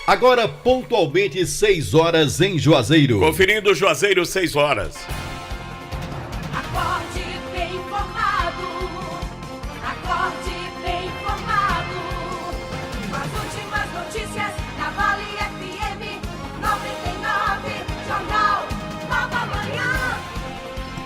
Agora, pontualmente, 6 horas em Juazeiro. Conferindo Juazeiro, 6 horas. Acorde bem informado. Acorde bem informado. Com as últimas notícias da Vale FM 99. Jornal Nova Manhã.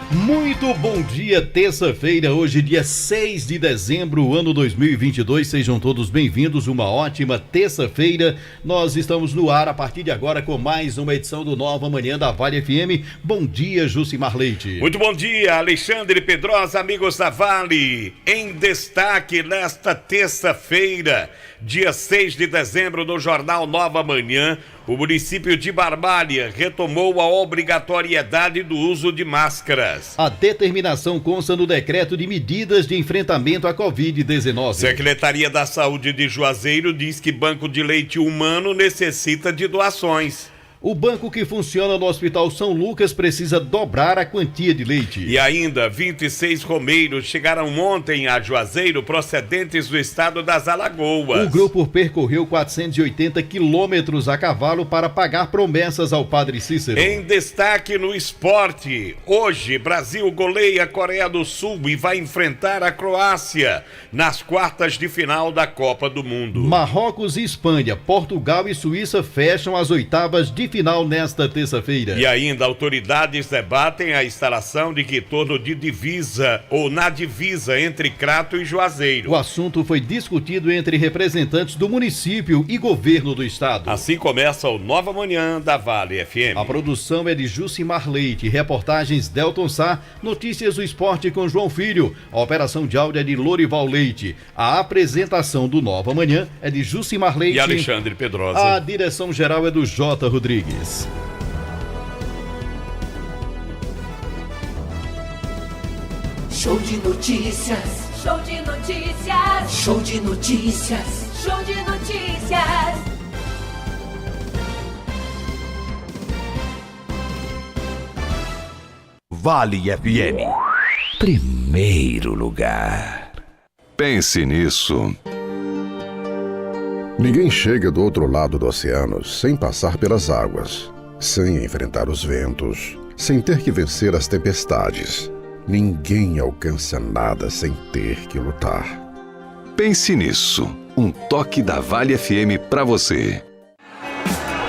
Muito bom dia, terça-feira, hoje dia 6 de dezembro, ano 2022, sejam todos bem-vindos, uma ótima terça-feira, nós estamos no ar a partir de agora com mais uma edição do Nova Manhã da Vale FM. Bom dia, Jucimar Leite. Muito bom dia, Alexandre Pedrosa, amigos da Vale, em destaque nesta terça-feira, dia 6 de dezembro, no Jornal Nova Manhã, o município de Barbalha retomou a obrigatoriedade do uso de máscaras. A determinação consta no decreto de medidas de enfrentamento à Covid-19. Secretaria da Saúde de Juazeiro diz que banco de leite humano necessita de doações. O banco que funciona no Hospital São Lucas precisa dobrar a quantia de leite. E ainda, 26 romeiros chegaram ontem a Juazeiro procedentes do estado das Alagoas. O grupo percorreu 480 quilômetros a cavalo para pagar promessas ao Padre Cícero. Em destaque no esporte, hoje Brasil goleia a Coreia do Sul e vai enfrentar a Croácia nas quartas de final da Copa do Mundo. Marrocos e Espanha, Portugal e Suíça fecham as oitavas de final nesta terça-feira. E ainda, autoridades debatem a instalação de retorno de divisa ou na divisa entre Crato e Juazeiro. O assunto foi discutido entre representantes do município e governo do estado. Assim começa o Nova Manhã da Vale FM. A produção é de Jucimar Leite, reportagens Delton Sá, notícias do esporte com João Filho, a operação de áudio é de Lorival Leite, a apresentação do Nova Manhã é de Jucimar Leite e Alexandre Pedrosa. A direção geral é do J. Rodrigues. Show de notícias. Show de notícias. Show de notícias. Show de notícias. Vale FM. Primeiro lugar. Pense nisso. Ninguém chega do outro lado do oceano sem passar pelas águas, sem enfrentar os ventos, sem ter que vencer as tempestades. Ninguém alcança nada sem ter que lutar. Pense nisso. Um toque da Vale FM pra você.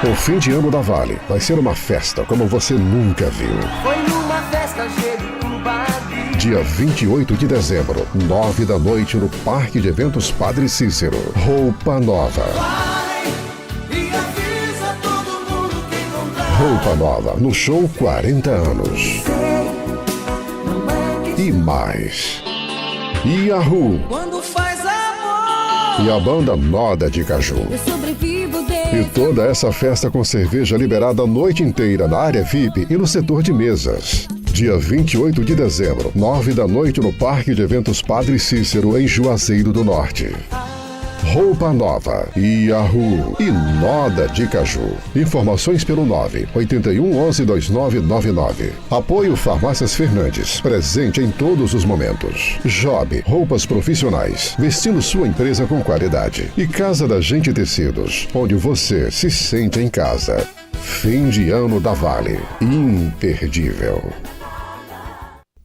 O fim de ano da Vale vai ser uma festa como você nunca viu. Foi numa festa cheia de Cubadi. Dia 28 de dezembro, 9 da noite no Parque de Eventos Padre Cícero. Roupa Nova. Vai e avisa todo mundo que encontrar. Roupa Nova no show 40 anos. E mais. Yahoo! Quando faz amor. E a banda Noda de Caju. Eu sobrevivo desse. E toda essa festa com cerveja liberada a noite inteira na área VIP e no setor de mesas. Dia 28 de dezembro, 9 da noite no Parque de Eventos Padre Cícero, em Juazeiro do Norte. Roupa Nova, Yahoo e Noda de Caju. Informações pelo 981112999. Apoio Farmácias Fernandes, presente em todos os momentos. Job, roupas profissionais, vestindo sua empresa com qualidade. E Casa da Gente Tecidos, onde você se sente em casa. Fim de ano da Vale, imperdível.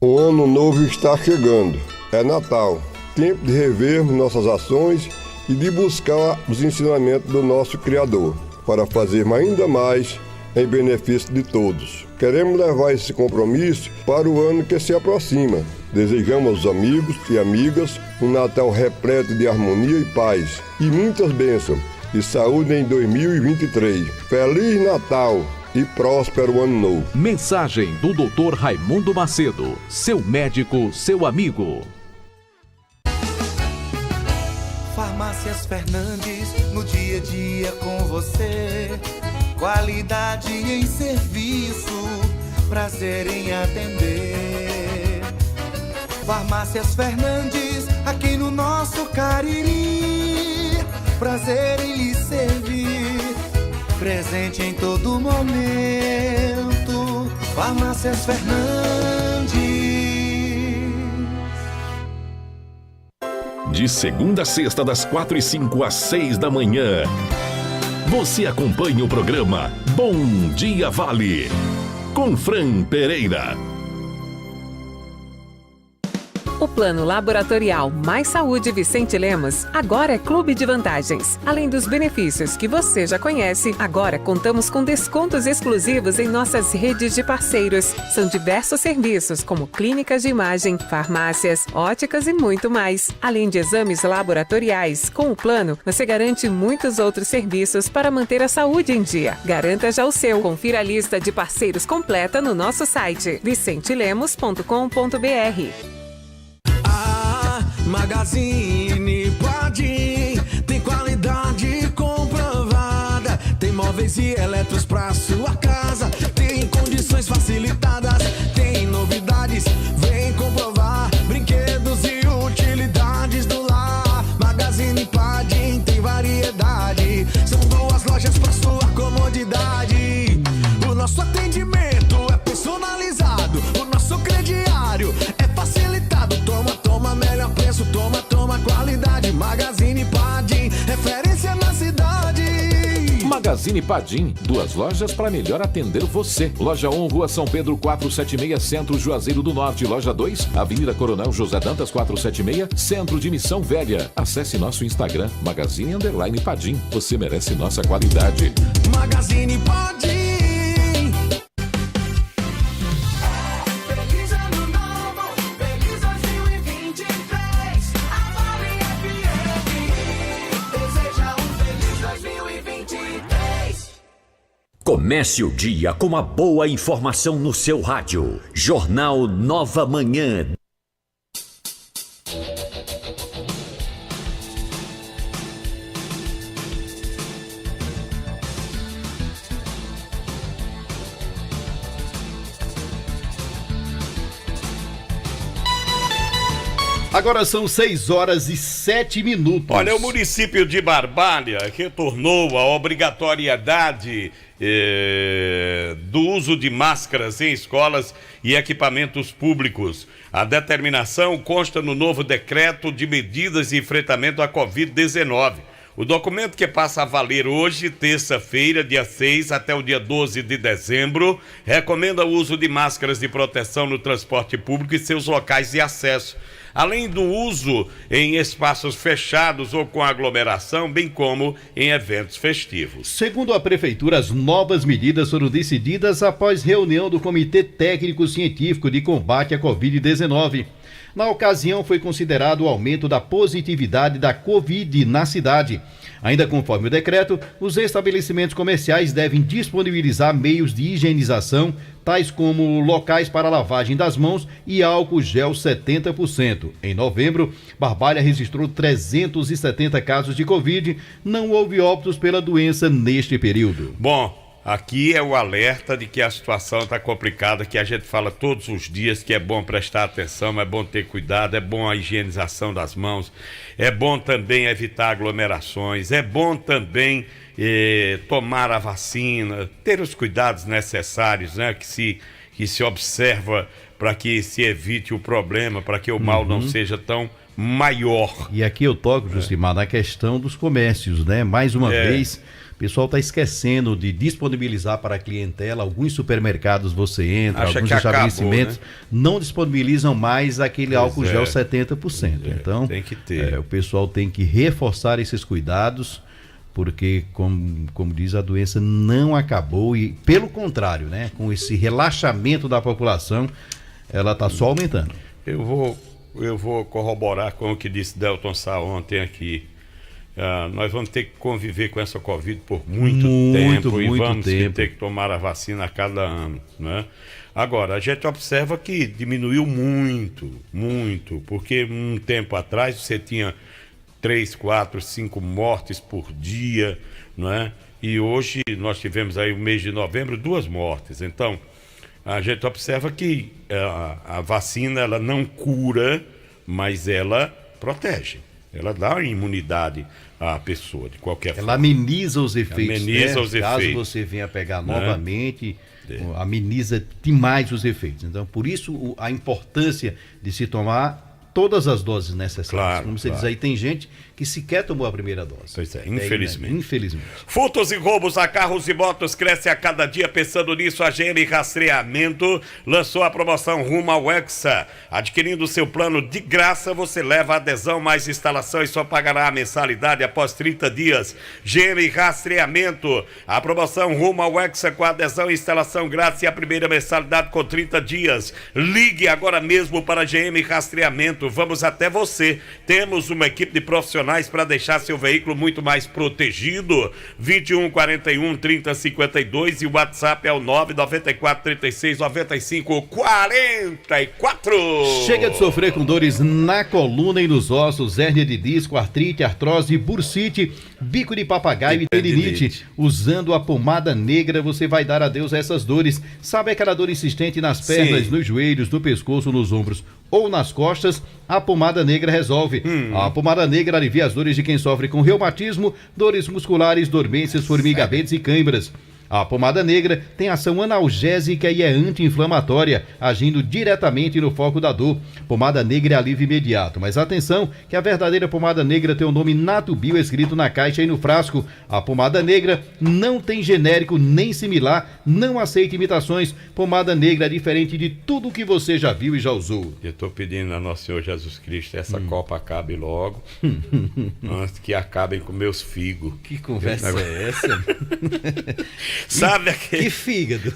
O ano novo está chegando. É Natal. Tempo de revermos nossas ações e de buscar os ensinamentos do nosso Criador, para fazer ainda mais em benefício de todos. Queremos levar esse compromisso para o ano que se aproxima. Desejamos aos amigos e amigas um Natal repleto de harmonia e paz, e muitas bênçãos e saúde em 2023. Feliz Natal e próspero ano novo. Mensagem do Dr. Raimundo Macedo, seu médico, seu amigo. Farmácias Fernandes, no dia a dia com você. Qualidade em serviço, prazer em atender. Farmácias Fernandes, aqui no nosso Cariri. Prazer em lhe servir, presente em todo momento. Farmácias Fernandes. De segunda a sexta, das 4h05 às 6 da manhã. Você acompanha o programa Bom Dia Vale, com Fran Pereira. O Plano Laboratorial Mais Saúde Vicente Lemos agora é Clube de Vantagens. Além dos benefícios que você já conhece, agora contamos com descontos exclusivos em nossas redes de parceiros. São diversos serviços como clínicas de imagem, farmácias, óticas e muito mais. Além de exames laboratoriais, com o plano você garante muitos outros serviços para manter a saúde em dia. Garanta já o seu. Confira a lista de parceiros completa no nosso site vicentelemos.com.br. Magazine Padim tem qualidade comprovada. Tem móveis e eletros pra sua casa. Tem condições facilitadas. Tem novidades, vem comprovar. Brinquedos e utilidades do lar. Magazine Padim tem variedade. São boas lojas pra sua comodidade. O nosso atendimento é personalizado. O nosso crediário é facilitado. Toma, melhor preço, toma, qualidade. Magazine Padim, referência na cidade. Magazine Padim, 2 lojas para melhor atender você. Loja 1, Rua São Pedro 476, Centro Juazeiro do Norte. Loja 2, Avenida Coronel José Dantas 476, Centro de Missão Velha. Acesse nosso Instagram, Magazine_Padim. Você merece nossa qualidade. Magazine Padim. Comece o dia com uma boa informação no seu rádio. Jornal Nova Manhã. Agora são 6h07. Olha, o município de Barbalha retornou a obrigatoriedade do uso de máscaras em escolas e equipamentos públicos. A determinação consta no novo decreto de medidas de enfrentamento à Covid-19. O documento, que passa a valer hoje, terça-feira, dia 6 até o dia 12 de dezembro, recomenda o uso de máscaras de proteção no transporte público e seus locais de acesso, além do uso em espaços fechados ou com aglomeração, bem como em eventos festivos. Segundo a Prefeitura, as novas medidas foram decididas após reunião do Comitê Técnico Científico de Combate à Covid-19. Na ocasião, foi considerado o aumento da positividade da Covid na cidade. Ainda conforme o decreto, os estabelecimentos comerciais devem disponibilizar meios de higienização, tais como locais para lavagem das mãos e álcool gel 70%. Em novembro, Barbalha registrou 370 casos de Covid. Não houve óbitos pela doença neste período. Bom, aqui é o alerta de que a situação está complicada, que a gente fala todos os dias que é bom prestar atenção, é bom ter cuidado, é bom a higienização das mãos, é bom também evitar aglomerações, é bom também tomar a vacina, ter os cuidados necessários, né, que se observa para que se evite o problema, para que o mal não seja tão maior. E aqui eu toco, Jucimar, na questão dos comércios, né? Mais uma vez, o pessoal está esquecendo de disponibilizar para a clientela. Alguns supermercados você entra, alguns estabelecimentos não disponibilizam mais aquele álcool gel 70%. Então, tem que ter. O pessoal tem que reforçar esses cuidados, porque, como diz, a doença não acabou e, pelo contrário, né? Com esse relaxamento da população, ela está só aumentando. Eu vou corroborar com o que disse Delton Sá ontem aqui. Nós vamos ter que conviver com essa Covid por muito tempo e vamos ter que tomar a vacina a cada ano, né? Agora, a gente observa que diminuiu muito, porque um tempo atrás você tinha 3, 4, 5 mortes por dia, né? E hoje nós tivemos aí o mês de novembro 2 mortes. Então, a gente observa que a vacina, ela não cura, mas ela protege. Ela dá imunidade à pessoa, de qualquer forma. Ela ameniza os efeitos. Ameniza os Caso efeitos. você venha pegar novamente, ameniza demais os efeitos. Então, por isso, a importância de se tomar todas as doses necessárias. Claro, Como você diz aí, tem gente que sequer tomou a primeira dose. Pois é, infelizmente. Infelizmente. Furtos e roubos a carros e motos cresce a cada dia. Pensando nisso, a GM Rastreamento lançou a promoção Rumo ao Hexa. Adquirindo seu plano de graça, você leva adesão mais instalação e só pagará a mensalidade após 30 dias. GM Rastreamento. A promoção Rumo ao Hexa com adesão e instalação grátis e a primeira mensalidade com 30 dias. Ligue agora mesmo para a GM Rastreamento. Vamos até você. Temos uma equipe de profissionais para deixar seu veículo muito mais protegido. 21 41 30 52 e o WhatsApp é o 994 36 95 44. Chega de sofrer com dores na coluna e nos ossos, hérnia de disco, artrite, artrose, bursite, bico de papagaio e tendinite. Usando a pomada negra, você vai dar adeus a essas dores. Sabe aquela dor insistente nas pernas, nos joelhos, no pescoço, nos ombros ou nas costas? A pomada negra resolve. A pomada negra alivia as dores de quem sofre com reumatismo, dores musculares, dormências, formigamentos e cãibras. A pomada negra tem ação analgésica e é anti-inflamatória, agindo diretamente no foco da dor. Pomada negra é alívio imediato, mas atenção que a verdadeira pomada negra tem o nome Natubio escrito na caixa e no frasco. A pomada negra não tem genérico nem similar, não aceita imitações. Pomada negra é diferente de tudo que você já viu e já usou. Eu estou pedindo a Nosso Senhor Jesus Cristo, essa Copa acabe logo, antes que acabem com meus figos. Que conversa é essa? Sabe aquele... Que fígado.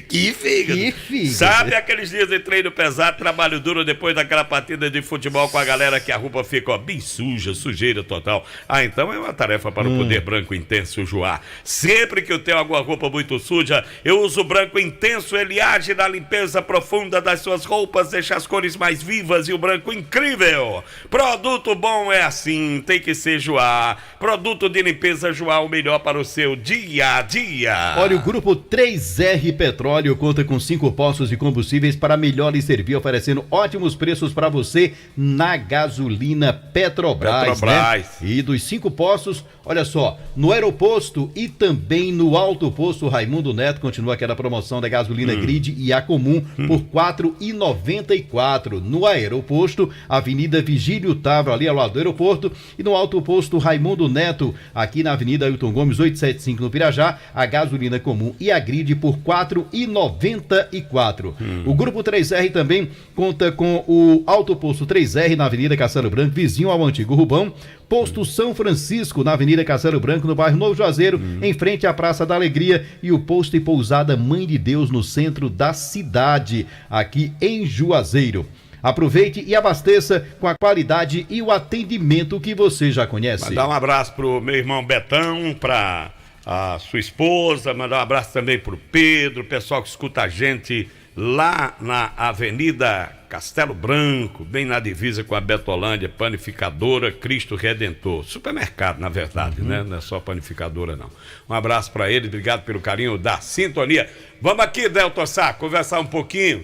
Que fígado. Que fígado. Sabe aqueles dias de treino pesado, trabalho duro depois daquela partida de futebol com a galera que a roupa fica bem suja, sujeira total. Então é uma tarefa para o Poder Branco Intenso Joá. Sempre que eu tenho alguma roupa muito suja, eu uso o branco intenso, ele age na limpeza profunda das suas roupas, deixa as cores mais vivas e o branco incrível. Produto bom é assim, tem que ser Joá. Produto de limpeza Joá, o melhor para o seu dia a dia. Olha, o grupo 3R Petróleo conta com 5 postos de combustíveis para melhor lhe servir, oferecendo ótimos preços para você na gasolina Petrobras. Né? E dos 5 postos, olha só, no aeroposto e também no alto posto Raimundo Neto, continua aquela promoção da gasolina Grid e a comum por R$ 4,94. No aeroposto, Avenida Vigílio Távora, ali ao lado do aeroporto, e no alto posto Raimundo Neto, aqui na Avenida Ailton Gomes 875 no Pirajá, a gasolina comum e a Grid por R$ 4,94. O Grupo 3R também conta com o autoposto 3R na Avenida Castelo Branco, vizinho ao antigo Rubão, posto São Francisco na Avenida Castelo Branco, no bairro Novo Juazeiro, em frente à Praça da Alegria, e o posto e pousada Mãe de Deus no centro da cidade, aqui em Juazeiro. Aproveite e abasteça com a qualidade e o atendimento que você já conhece. Mandar um abraço pro meu irmão Betão, pra a sua esposa, mandar um abraço também pro Pedro, o pessoal que escuta a gente lá na Avenida Castelo Branco, bem na divisa com a Betolândia, panificadora Cristo Redentor. Supermercado, na verdade, né? Não é só panificadora, não. Um abraço para ele, obrigado pelo carinho da sintonia. Vamos aqui, Delton Sá, conversar um pouquinho.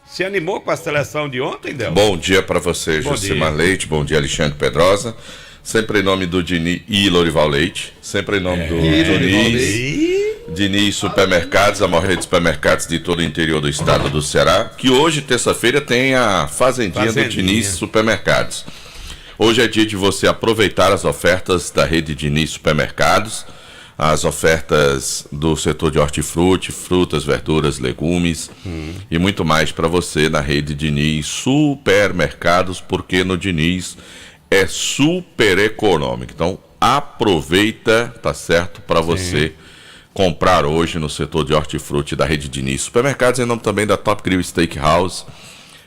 Se animou com a seleção de ontem, Delton? Bom dia para você, Josimar Leite, bom dia, Alexandre Pedrosa. Sempre em nome do Diniz e Lorival Leite. Sempre em nome do Diniz Supermercados, a maior rede de supermercados de todo o interior do estado do Ceará. Que hoje, terça-feira, tem a Fazendinha do Diniz Supermercados. Hoje é dia de você aproveitar as ofertas da rede Diniz Supermercados. As ofertas do setor de hortifruti, frutas, verduras, legumes e muito mais para você na rede Diniz Supermercados, porque no Diniz é super econômico. Então aproveita, tá certo, para você comprar hoje no setor de hortifruti da rede Diniz Supermercados, em nome também da Top Grill Steakhouse,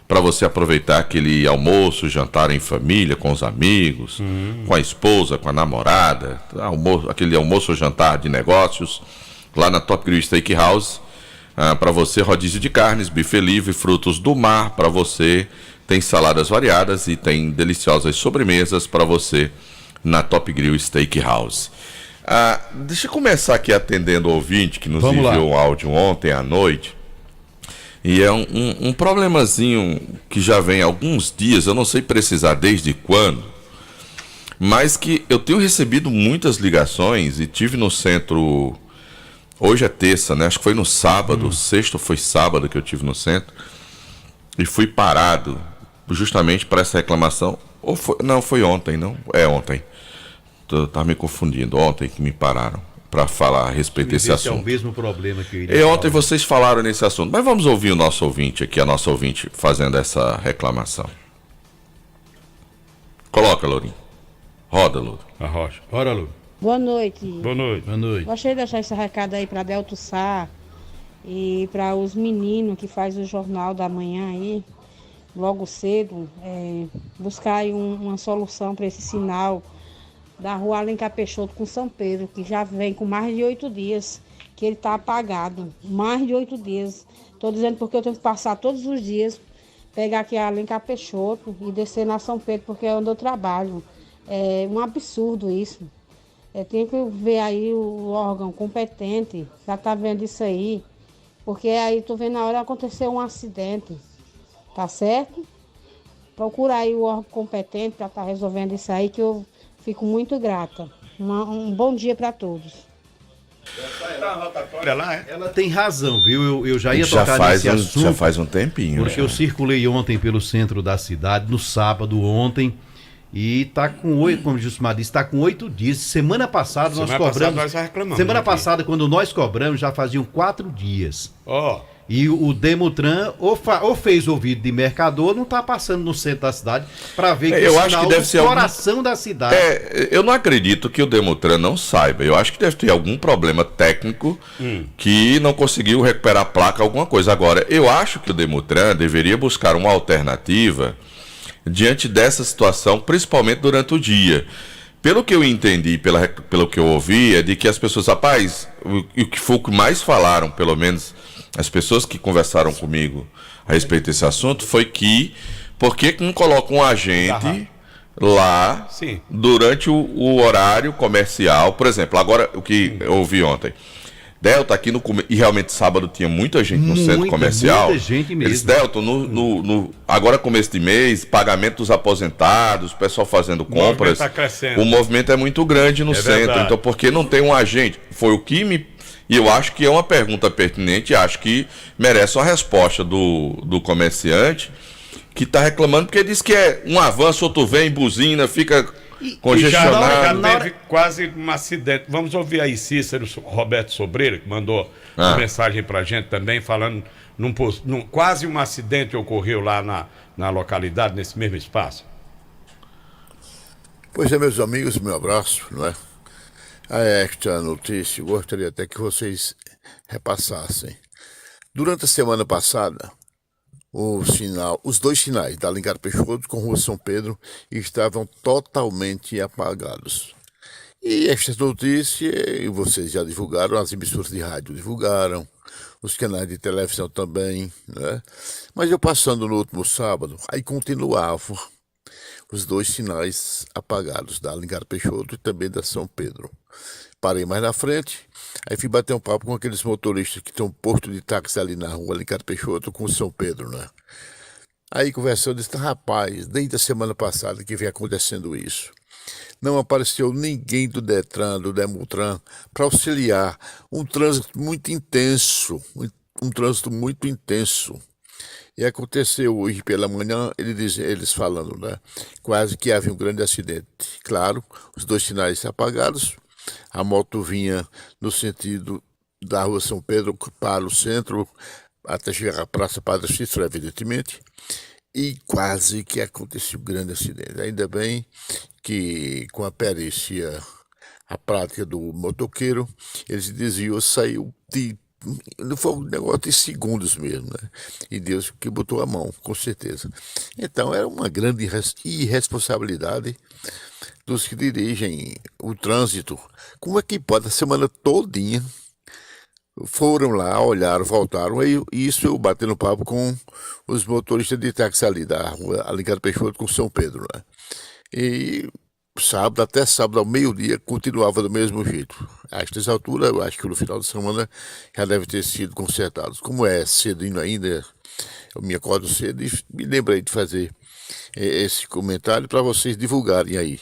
para você aproveitar aquele almoço, jantar em família, com os amigos, com a esposa, com a namorada, aquele almoço ou jantar de negócios, lá na Top Grill Steakhouse. Para você, rodízio de carnes, buffet livre, frutos do mar, para você, tem saladas variadas e tem deliciosas sobremesas para você na Top Grill Steakhouse. Deixa eu começar aqui atendendo o ouvinte que nos enviou um áudio ontem à noite. E é um problemazinho que já vem há alguns dias, eu não sei precisar desde quando, mas que eu tenho recebido muitas ligações e tive no centro, hoje é terça, né? Acho que foi no sábado, sexta foi sábado que eu tive no centro, e fui parado justamente para essa reclamação. Não, foi ontem, não? É ontem. Tá me confundindo. Ontem que me pararam para falar a respeito desse assunto. É o mesmo problema que eu iria ontem vocês falaram nesse assunto. Mas vamos ouvir o nosso ouvinte aqui, a nossa ouvinte, fazendo essa reclamação. Coloca, Lourinho. Roda, Louro. A rocha. Bora, Louro. Boa noite. Boa noite. Gostaria de deixar esse recado aí para Delto Sá e para os meninos que faz o Jornal da Manhã aí, logo cedo, buscar aí uma solução para esse sinal da rua Alencar Peixoto com São Pedro, que já vem com mais de 8 dias, que ele está apagado. Mais de 8 dias. Estou dizendo porque eu tenho que passar todos os dias, pegar aqui a Alencar Peixoto e descer na São Pedro, porque é onde eu trabalho. É um absurdo isso. Tem que ver aí o órgão competente, já está vendo isso aí, porque aí estou vendo na hora acontecer um acidente, tá certo? Procura aí o órgão competente para estar resolvendo isso aí, que eu fico muito grata. Um bom dia para todos. Ela tem razão, viu? Eu já ia tocar nesse assunto. Já faz um tempinho. Porque eu circulei ontem pelo centro da cidade, no sábado ontem, e tá com 8, como o Gilmar disse, tá com 8 dias. Semana passada nós cobramos. Nós já reclamamos. Semana passada, quando nós cobramos, já faziam 4 dias. Ó. E o Demutran ou fez ouvido de mercador, não está passando no centro da cidade para ver que eu acho que deve ser coração da cidade. Eu não acredito que o Demutran não saiba. Eu acho que deve ter algum problema técnico que não conseguiu recuperar a placa, alguma coisa. Agora, eu acho que o Demutran deveria buscar uma alternativa diante dessa situação, principalmente durante o dia. Pelo que eu entendi, pelo que eu ouvi, é de que as pessoas, rapaz, o que foi o que mais falaram, pelo menos as pessoas que conversaram comigo a respeito desse assunto, foi que por que não coloca um agente lá durante o horário comercial? Por exemplo, agora o que eu ouvi ontem, Delta, aqui e realmente sábado tinha muita gente no centro comercial. Muita gente mesmo. Eles, Delta, agora começo de mês, pagamento dos aposentados, o pessoal fazendo compras. O movimento é muito grande no centro. Verdade. Então, por que não tem um agente? Foi o que me... E eu acho que é uma pergunta pertinente, acho que merece uma resposta do comerciante que está reclamando, porque diz que é um avanço, outro vem, buzina, fica congestionado. Já teve quase um acidente. Vamos ouvir aí Cícero Roberto Sobreira, que mandou uma mensagem pra gente também, falando quase um acidente ocorreu lá na localidade, nesse mesmo espaço. Pois é, meus amigos, meu abraço, não é? Esta notícia, eu gostaria até que vocês repassassem. Durante a semana passada, os dois sinais da Alencar Peixoto com Rua São Pedro estavam totalmente apagados. E esta notícia, vocês já divulgaram, as emissoras de rádio divulgaram, os canais de televisão também, né? Mas eu passando no último sábado, aí continuavam os dois sinais apagados, da Alencar Peixoto e também da São Pedro. Parei mais na frente, aí fui bater um papo com aqueles motoristas que tem um posto de táxi ali na rua Alencar Peixoto com São Pedro, né? Aí conversando, disse, rapaz, desde a semana passada que vem acontecendo isso. Não apareceu ninguém do Detran, do Demutran, para auxiliar. Um trânsito muito intenso. E aconteceu hoje pela manhã, eles falando, né? Quase que havia um grande acidente. Claro, os dois sinais apagados. A moto vinha no sentido da Rua São Pedro para o centro, até chegar à Praça Padre Cícero, evidentemente. E quase que aconteceu um grande acidente. Ainda bem que com a perícia, a prática do motoqueiro, eles diziam, saiu não foi um negócio de segundos mesmo, né? E Deus que botou a mão, com certeza. Então era uma grande irresponsabilidade dos que dirigem o trânsito. Como é que pode, a semana todinha, foram lá, olharam, voltaram, e isso eu batendo papo com os motoristas de táxi ali da rua Alencar Peixoto com São Pedro, né? E até sábado ao meio-dia continuava do mesmo jeito. A estas alturas, eu acho que no final de semana já deve ter sido consertado. Como é cedinho ainda, eu me acordo cedo e me lembrei de fazer esse comentário para vocês divulgarem aí.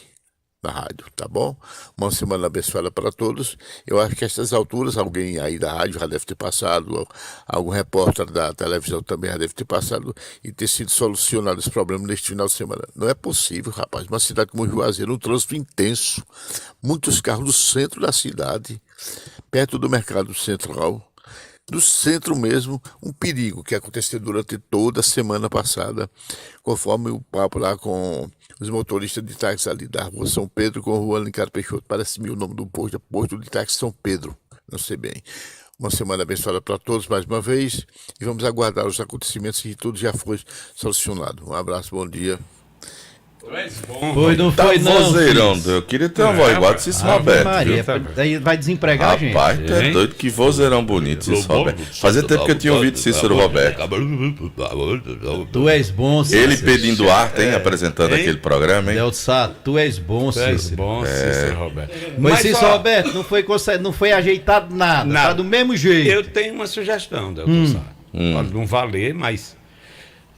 na rádio, tá bom? Uma semana abençoada para todos. Eu acho que a estas alturas, alguém aí da rádio já deve ter passado, algum repórter da televisão também já deve ter passado e ter sido solucionado esse problema neste final de semana. Não é possível, rapaz. Uma cidade como Juazeiro, um trânsito intenso, muitos carros no centro da cidade, perto do mercado central, do centro mesmo, um perigo que aconteceu durante toda a semana passada, conforme o papo lá com os motoristas de táxi ali da rua São Pedro com a rua Alencar Peixoto. Parece-me o nome do posto, posto de táxi São Pedro, não sei bem. Uma semana abençoada para todos mais uma vez e vamos aguardar os acontecimentos e tudo já foi solucionado. Um abraço, bom dia. Foi, não foi, não. Vozeirão, eu queria ter uma voz igual de Cícero Roberto. Maria, aí vai desempregar, gente. Rapaz, tu é doido, que vozeirão bonito, Cícero Roberto. Fazia tempo que eu tinha ouvido Cícero Roberto. Tu és bom, Cícero. Ele pedindo ar, tem apresentando aquele programa, hein? Delto Sá, tu és bom, Cícero. Tu és bom, Cícero Roberto. Mas Cícero Roberto, não foi ajeitado nada, tá do mesmo jeito. Eu tenho uma sugestão, Delto Sá. Pode não valer, mas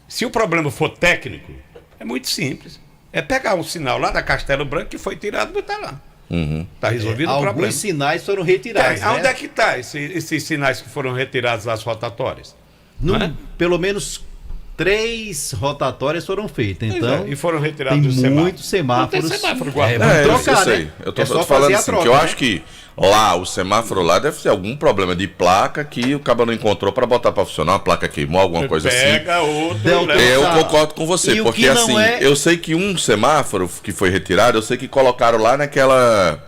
se o problema for técnico, é muito simples. É pegar um sinal lá da Castelo Branco que foi tirado e botar lá. Tá resolvido o problema. Alguns sinais foram retirados. Onde é que tá esses sinais que foram retirados das rotatórias? Pelo menos 3 rotatórias foram feitas. Então, e foram retirados tem do semáforo. muitos semáforos. Não tem semáforo trocar, eu sei. Né? Eu tô falando assim, troca, que eu acho que lá, o semáforo lá deve ser algum problema de placa que o cabo não encontrou para botar para funcionar, a placa queimou, alguma coisa pega assim. Outro, eu concordo com você, porque assim, eu sei que um semáforo que foi retirado, eu sei que colocaram lá naquela...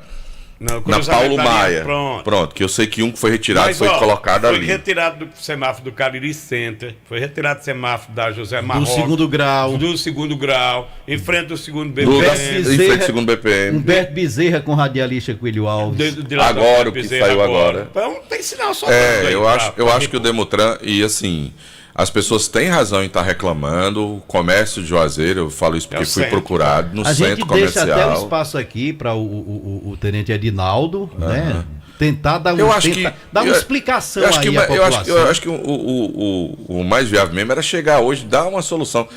na Paulo Maia. Pronto, que eu sei que um que foi retirado foi colocado ali. Foi retirado do semáforo do Cariri Center, foi retirado do semáforo da José Marroca. Do segundo grau. Em frente do segundo BPM. Em frente do segundo BPM. Humberto Bezerra com radialista Coelho Alves. Agora, o que saiu agora. Então tem sinal só. Eu acho que o Demutran, e assim... As pessoas têm razão em estar reclamando. O comércio de Juazeiro, eu falo isso porque fui procurado no centro comercial. A gente deixa até um espaço aqui para o tenente Edinaldo, né? Tentar dar uma explicação aí à população. Eu acho que o mais viável mesmo era chegar hoje e dar uma solução.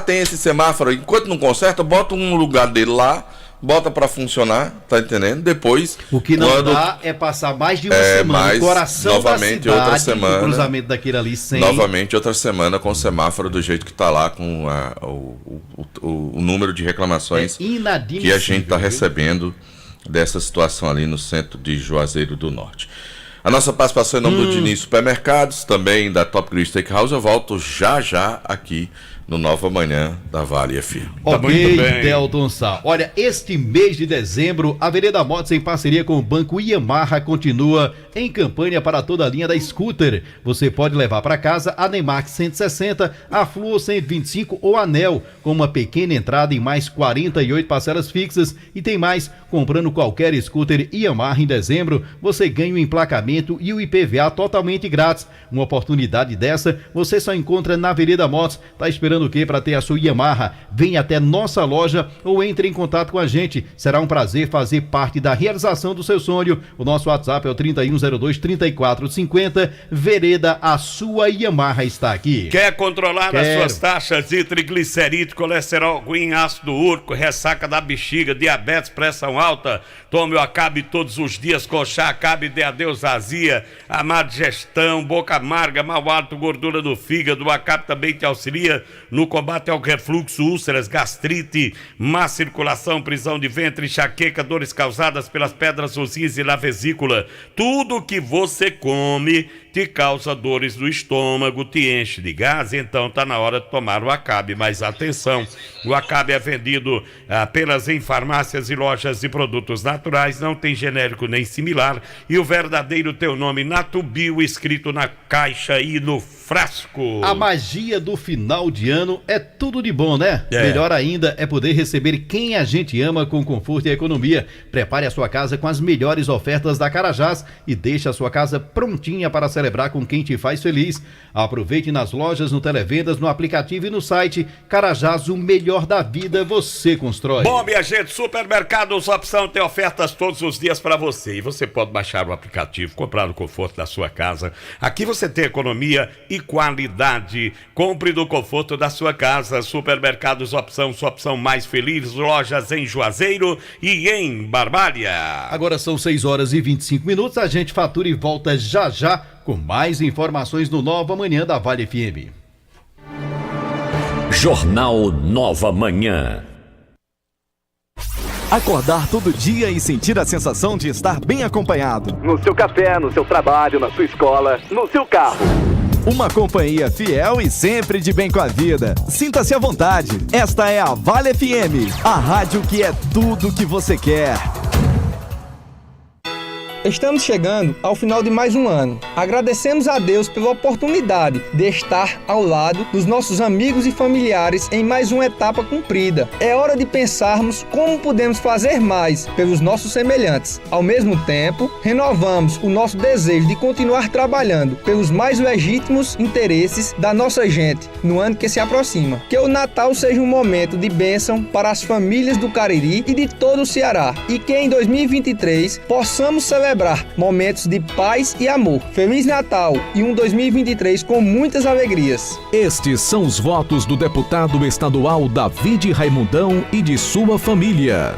Tem esse semáforo, enquanto não conserta, bota um lugar dele lá, bota para funcionar, tá entendendo? Depois... O que não dá é passar mais de uma semana no coração novamente, da cidade, outra semana, o cruzamento daquele ali sem... Novamente, outra semana com o semáforo do jeito que tá lá, com o número de reclamações que a gente tá recebendo dessa situação ali no centro de Juazeiro do Norte. A nossa participação em nome do Diniz Supermercados, também da Top Grill Steakhouse, eu volto já aqui no Nova Manhã da Vale FM. Ok, Delton Sá. Olha, este mês de dezembro, a Vereda Motos, em parceria com o Banco Yamaha, continua em campanha para toda a linha da Scooter. Você pode levar para casa a Nemax 160, a Fluo 125 ou a Nel, com uma pequena entrada em mais 48 parcelas fixas. E tem mais, comprando qualquer scooter Yamaha em dezembro, você ganha o emplacamento e o IPVA totalmente grátis. Uma oportunidade dessa, você só encontra na Vereda Motos. Tá esperando o que para ter a sua Yamaha? Venha até nossa loja ou entre em contato com a gente. Será um prazer fazer parte da realização do seu sonho. O nosso WhatsApp é o 3102-3450. Vereda, a sua Yamaha está aqui. Quer controlar as suas taxas de triglicerídeo, colesterol ruim, ácido úrico, ressaca da bexiga, diabetes, pressão alta? Tome o Acabe todos os dias com chá Acabe, dê adeus azia, a má digestão, boca amarga, mau hálito, gordura no fígado. O Acabe também te auxilia no combate ao refluxo, úlceras, gastrite, má circulação, prisão de ventre, enxaqueca, dores causadas pelas pedras ossis e na vesícula. Tudo que você come te causa dores no estômago, te enche de gás, então tá na hora de tomar o Acabe. Mas atenção, o Acabe é vendido apenas em farmácias e lojas de produtos naturais, não tem genérico nem similar, e o verdadeiro teu nome Natubio escrito na caixa e no frasco. A magia do final de ano é tudo de bom, né? Melhor ainda é poder receber quem a gente ama com conforto e economia. Prepare a sua casa com as melhores ofertas da Carajás e deixe a sua casa prontinha para celebrar celebrar com quem te faz feliz. Aproveite nas lojas, no Televendas, no aplicativo e no site. Carajás, o melhor da vida você constrói. Bom, minha gente, Supermercados Opção tem ofertas todos os dias para você. E você pode baixar o aplicativo, comprar no conforto da sua casa. Aqui você tem economia e qualidade. Compre do conforto da sua casa. Supermercados Opção, sua opção mais feliz. Lojas em Juazeiro e em Barbalha. Agora são 6h25. A gente fatura e volta já já com mais informações no Nova Manhã da Vale FM. Jornal Nova Manhã. Acordar todo dia e sentir a sensação de estar bem acompanhado. No seu café, no seu trabalho, na sua escola, no seu carro. Uma companhia fiel e sempre de bem com a vida. Sinta-se à vontade. Esta é a Vale FM, a rádio que é tudo o que você quer. Estamos chegando ao final de mais um ano. Agradecemos a Deus pela oportunidade de estar ao lado dos nossos amigos e familiares em mais uma etapa cumprida. É hora de pensarmos como podemos fazer mais pelos nossos semelhantes. Ao mesmo tempo, renovamos o nosso desejo de continuar trabalhando pelos mais legítimos interesses da nossa gente no ano que se aproxima. Que o Natal seja um momento de bênção para as famílias do Cariri e de todo o Ceará. E que em 2023 possamos celebrar momentos de paz e amor. Feliz Natal e um 2023 com muitas alegrias. Estes são os votos do deputado estadual David Raimundão e de sua família.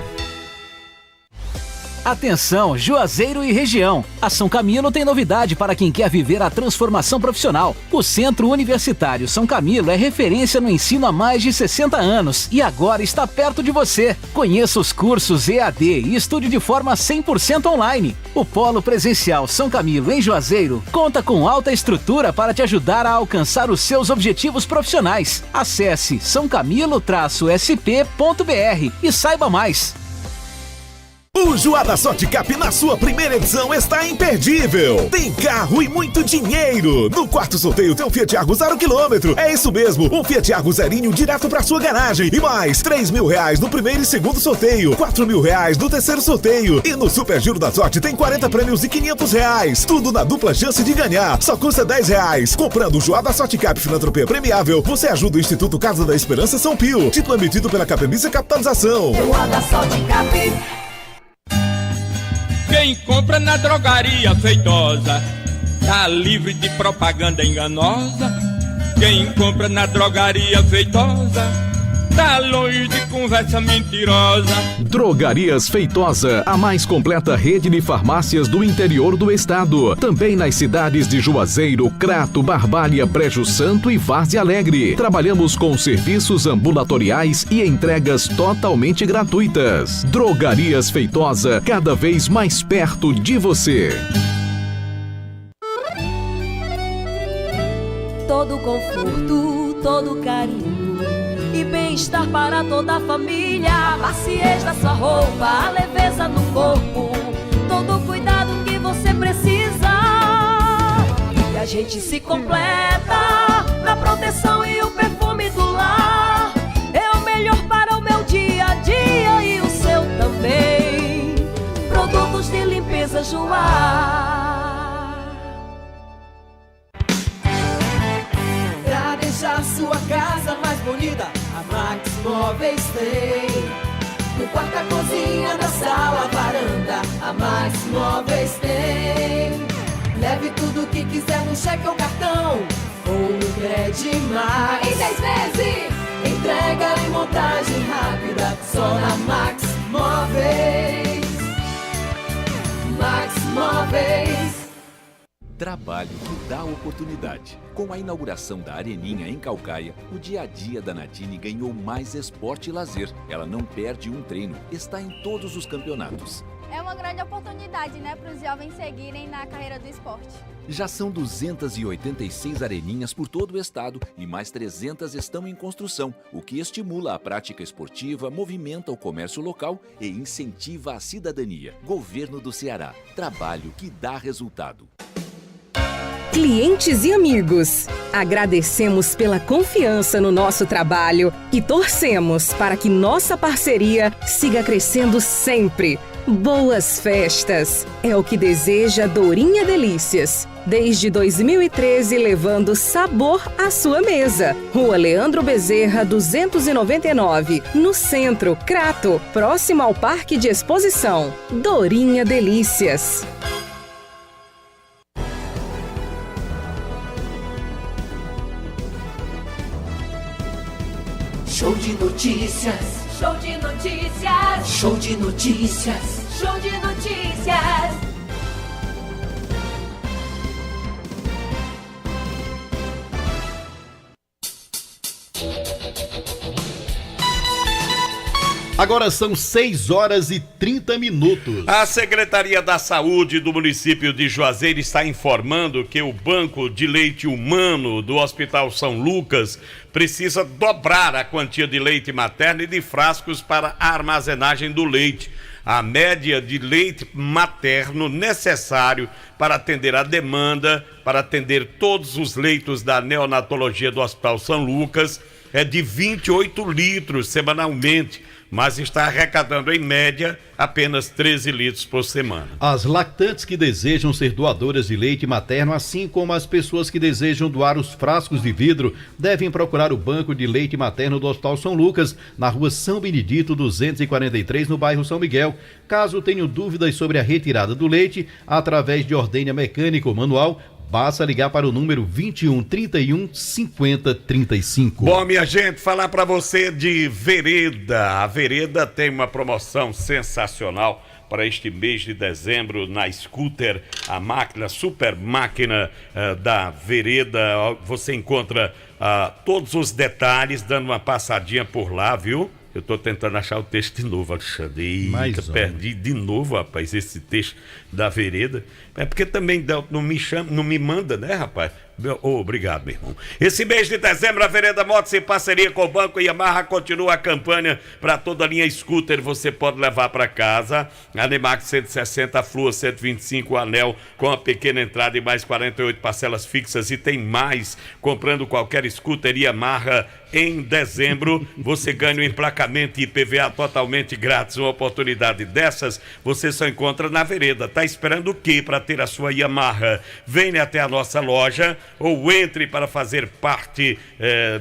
Atenção, Juazeiro e região. A São Camilo tem novidade para quem quer viver a transformação profissional. O Centro Universitário São Camilo é referência no ensino há mais de 60 anos e agora está perto de você. Conheça os cursos EAD e estude de forma 100% online. O Polo Presencial São Camilo em Juazeiro conta com alta estrutura para te ajudar a alcançar os seus objetivos profissionais. Acesse sãocamilo-sp.br e saiba mais. O Joada Sorte Cap na sua primeira edição está imperdível. Tem carro e muito dinheiro. No quarto sorteio tem um Fiat Argo 0 km. É isso mesmo, um Fiat Argo zerinho direto pra sua garagem. E mais R$3.000 no primeiro e segundo sorteio, R$4.000 no terceiro sorteio. E no Super Giro da Sorte tem 40 prêmios e R$500. Tudo na dupla chance de ganhar. Só custa R$10. Comprando o Joada Sorte Cap Filantropia Premiável, você ajuda o Instituto Casa da Esperança São Pio. Título emitido pela Capemisa Capitalização. Joada Sorte Cap. Quem compra na drogaria feitosa tá livre de propaganda enganosa. Quem compra na drogaria feitosa tá longe de conversa mentirosa. Drogarias Feitosa, a mais completa rede de farmácias do interior do estado. Também nas cidades de Juazeiro, Crato, Barbalha, Brejo Santo e Várzea Alegre. Trabalhamos com serviços ambulatoriais e entregas totalmente gratuitas. Drogarias Feitosa, cada vez mais perto de você. Todo conforto, todo carinho e bem-estar para toda a família. A maciez da sua roupa, a leveza no corpo, todo o cuidado que você precisa. E a gente se completa na proteção e o perfume do lar. É o melhor para o meu dia a dia e o seu também. Produtos de limpeza Joá. Pra deixar sua casa mais bonita, a Max Móveis tem. No quarto, a cozinha, da sala, a varanda, a Max Móveis tem. Leve tudo que quiser no cheque ou cartão, ou no Credimax. Em 10 vezes, entrega e montagem rápida, só na Max Móveis. Max Móveis. Trabalho que dá oportunidade. Com a inauguração da Areninha em Caucaia, o dia a dia da Nadine ganhou mais esporte e lazer. Ela não perde um treino, está em todos os campeonatos. É uma grande oportunidade, né, para os jovens seguirem na carreira do esporte. Já são 286 areninhas por todo o estado e mais 300 estão em construção, o que estimula a prática esportiva, movimenta o comércio local e incentiva a cidadania. Governo do Ceará. Trabalho que dá resultado. Clientes e amigos, agradecemos pela confiança no nosso trabalho e torcemos para que nossa parceria siga crescendo sempre. Boas festas! É o que deseja Dorinha Delícias. Desde 2013, levando sabor à sua mesa. Rua Leandro Bezerra, 299, no centro, Crato, próximo ao Parque de Exposição. Dorinha Delícias. Show de notícias. Show de notícias. Show de notícias. Show de notícias. Agora são 6 horas e 30 minutos. A Secretaria da Saúde do município de Juazeiro está informando que o banco de leite humano do Hospital São Lucas precisa dobrar a quantia de leite materno e de frascos para a armazenagem do leite. A média de leite materno necessário para atender a demanda, para atender todos os leitos da neonatologia do Hospital São Lucas, é de 28 litros semanalmente, mas está arrecadando em média apenas 13 litros por semana. As lactantes que desejam ser doadoras de leite materno, assim como as pessoas que desejam doar os frascos de vidro, devem procurar o banco de leite materno do Hospital São Lucas, na rua São Benedito 243, no bairro São Miguel. Caso tenham dúvidas sobre a retirada do leite, através de ordenha mecânica ou manual, basta ligar para o número 21 31 50 35. Bom, minha gente, falar para você de Vereda. A Vereda tem uma promoção sensacional para este mês de dezembro na Scooter, a máquina, super máquina da Vereda. Você encontra todos os detalhes, dando uma passadinha por lá, viu? Eu tô tentando achar o texto de novo, Alexandre. Perdi de novo, rapaz, esse texto da Vereda. É porque também não me manda, né, rapaz? Obrigado, meu irmão. Esse mês de dezembro, a Vereda Motos, em parceria com o Banco Yamaha, continua a campanha para toda a linha Scooter. Você pode levar para casa a Nemax 160, a Flua 125, o Anel com a pequena entrada e mais 48 parcelas fixas. E tem mais. Comprando qualquer Scooter Yamaha em dezembro, você ganha um emplacamento e IPVA totalmente grátis. Uma oportunidade dessas você só encontra na Vereda. Tá esperando o quê para ter a sua Yamaha? Venha até a nossa loja ou entre para fazer parte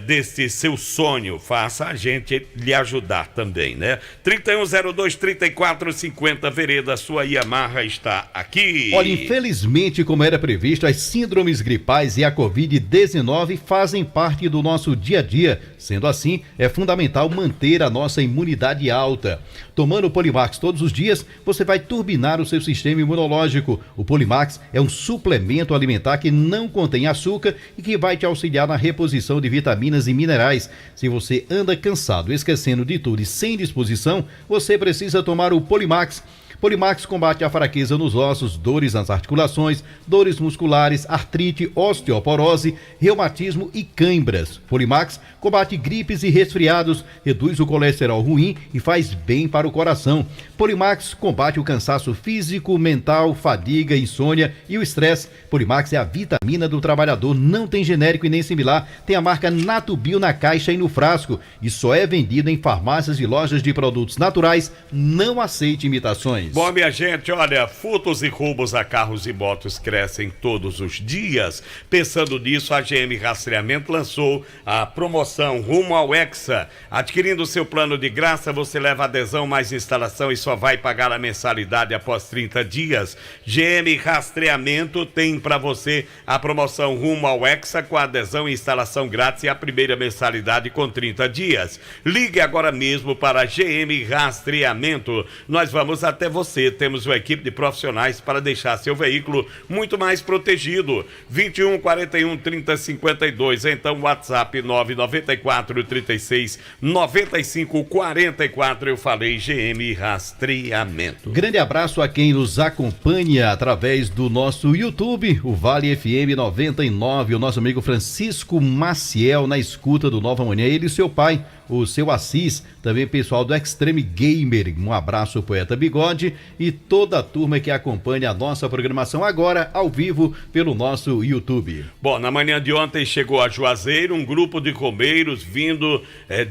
desse seu sonho. Faça a gente lhe ajudar também, né? 3102-3450 Vereda, sua Yamaha está aqui. Olha, infelizmente, como era previsto, as síndromes gripais e a Covid-19 fazem parte do nosso dia a dia. Sendo assim, é fundamental manter a nossa imunidade alta. Tomando o Polimax todos os dias, você vai turbinar o seu sistema imunológico. O Polimax é um suplemento alimentar que não contém açúcar e que vai te auxiliar na reposição de vitaminas e minerais. Se você anda cansado, esquecendo de tudo e sem disposição, você precisa tomar o Polimax. Polimax combate a fraqueza nos ossos, dores nas articulações, dores musculares, artrite, osteoporose, reumatismo e cãibras. Polimax combate gripes e resfriados, reduz o colesterol ruim e faz bem para o coração. Polimax combate o cansaço físico, mental, fadiga, insônia e o estresse. Polimax é a vitamina do trabalhador, não tem genérico e nem similar, tem a marca Natubio na caixa e no frasco e só é vendido em farmácias e lojas de produtos naturais. Não aceite imitações. Bom, minha gente, olha, furtos e roubos a carros e motos crescem todos os dias. Pensando nisso, a GM Rastreamento lançou a promoção Rumo ao Hexa. Adquirindo seu plano de graça, você leva adesão mais instalação e só vai pagar a mensalidade após 30 dias. GM Rastreamento tem para você a promoção Rumo ao Hexa com adesão e instalação grátis e a primeira mensalidade com 30 dias. Ligue agora mesmo para a GM Rastreamento. Nós vamos até você. Temos uma equipe de profissionais para deixar seu veículo muito mais protegido. 21 41 30 52. Então, WhatsApp 994 36 95 44. Eu falei GM Rastreamento. Grande abraço a quem nos acompanha através do nosso YouTube, o Vale FM 99. O nosso amigo Francisco Maciel na escuta do Nova Manhã. Ele e seu pai, o seu Assis, também pessoal do Extreme Gamer. Um abraço, Poeta Bigode. Saúde e toda a turma que acompanha a nossa programação agora ao vivo pelo nosso YouTube. Bom, na manhã de ontem chegou a Juazeiro um grupo de romeiros vindo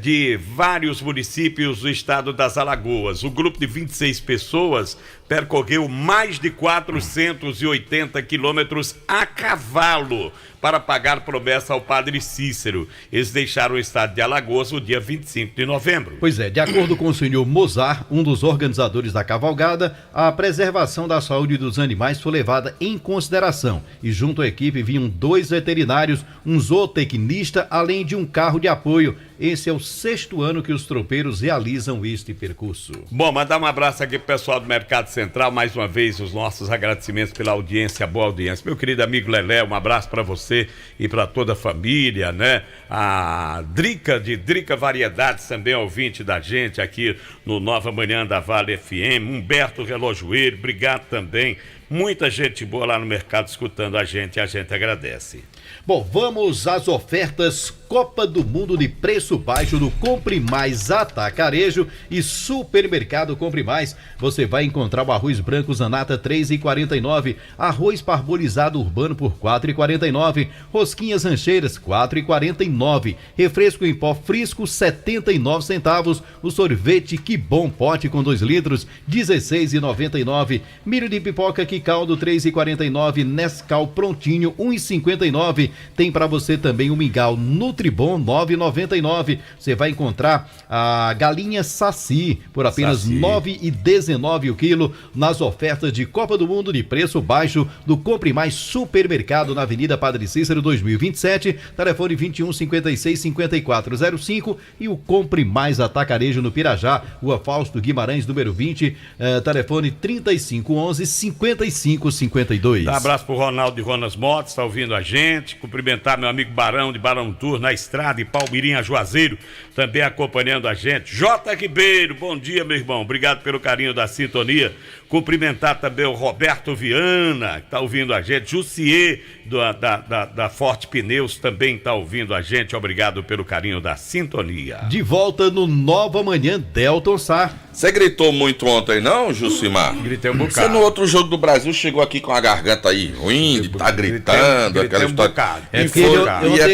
de vários municípios do estado das Alagoas. O grupo de 26 pessoas percorreu mais de 480 quilômetros a cavalo para pagar promessa ao padre Cícero. Eles deixaram o estado de Alagoas no dia 25 de novembro. Pois é, de acordo com o senhor Mozart, um dos organizadores da cavalgada, a preservação da saúde dos animais foi levada em consideração e junto à equipe vinham 2 veterinários, um zootecnista, além de um carro de apoio. Esse é o 6º ano que os tropeiros realizam este percurso. Bom, mandar um abraço aqui pro pessoal do Mercado Central, mais uma vez os nossos agradecimentos pela audiência, boa audiência. Meu querido amigo Lelé, um abraço para você e para toda a família, né? A Drica de Drica Variedades também ouvinte da gente aqui no Nova Manhã da Vale FM, Humberto Relojoeiro, obrigado também. Muita gente boa lá no mercado escutando a gente agradece. Bom, vamos às ofertas Copa do Mundo de preço baixo do Compre Mais Atacarejo e Supermercado Compre Mais. Você vai encontrar o arroz branco Zanata R$ 3,49, arroz parbolizado urbano por R$ 4,49, rosquinhas rancheiras R$ 4,49, refresco em pó Frisco 79 centavos, o sorvete Que Bom Pote com 2 litros R$ 16,99, milho de pipoca Que Caldo R$ 3,49, Nescau Prontinho R$ 1,59. Tem para você também o mingau Nutribom R$ 9,99. Você vai encontrar a galinha Saci por apenas R$ 9,19 o quilo nas ofertas de Copa do Mundo de preço baixo do Compre Mais Supermercado na Avenida Padre Cícero 2027, telefone 2156-5405 e o Compre Mais Atacarejo no Pirajá, Rua Fausto Guimarães, número 20, telefone 3511-5552. Um abraço pro Ronaldo de Ronas Motos, tá ouvindo a gente. Cumprimentar meu amigo Barão de Barão Tour na estrada e Palmirim a Juazeiro, também acompanhando a gente. J. Ribeiro, bom dia, meu irmão. Obrigado pelo carinho da sintonia. Cumprimentar também o Roberto Viana, que tá ouvindo a gente. Jussier da Forte Pneus também tá ouvindo a gente. Obrigado pelo carinho da sintonia. De volta no Nova Manhã, Delton Sá. Você gritou muito ontem, não, Jucimar? Gritei um bocado. Você no outro jogo do Brasil chegou aqui com a garganta aí ruim, tá gritando, aquela história. É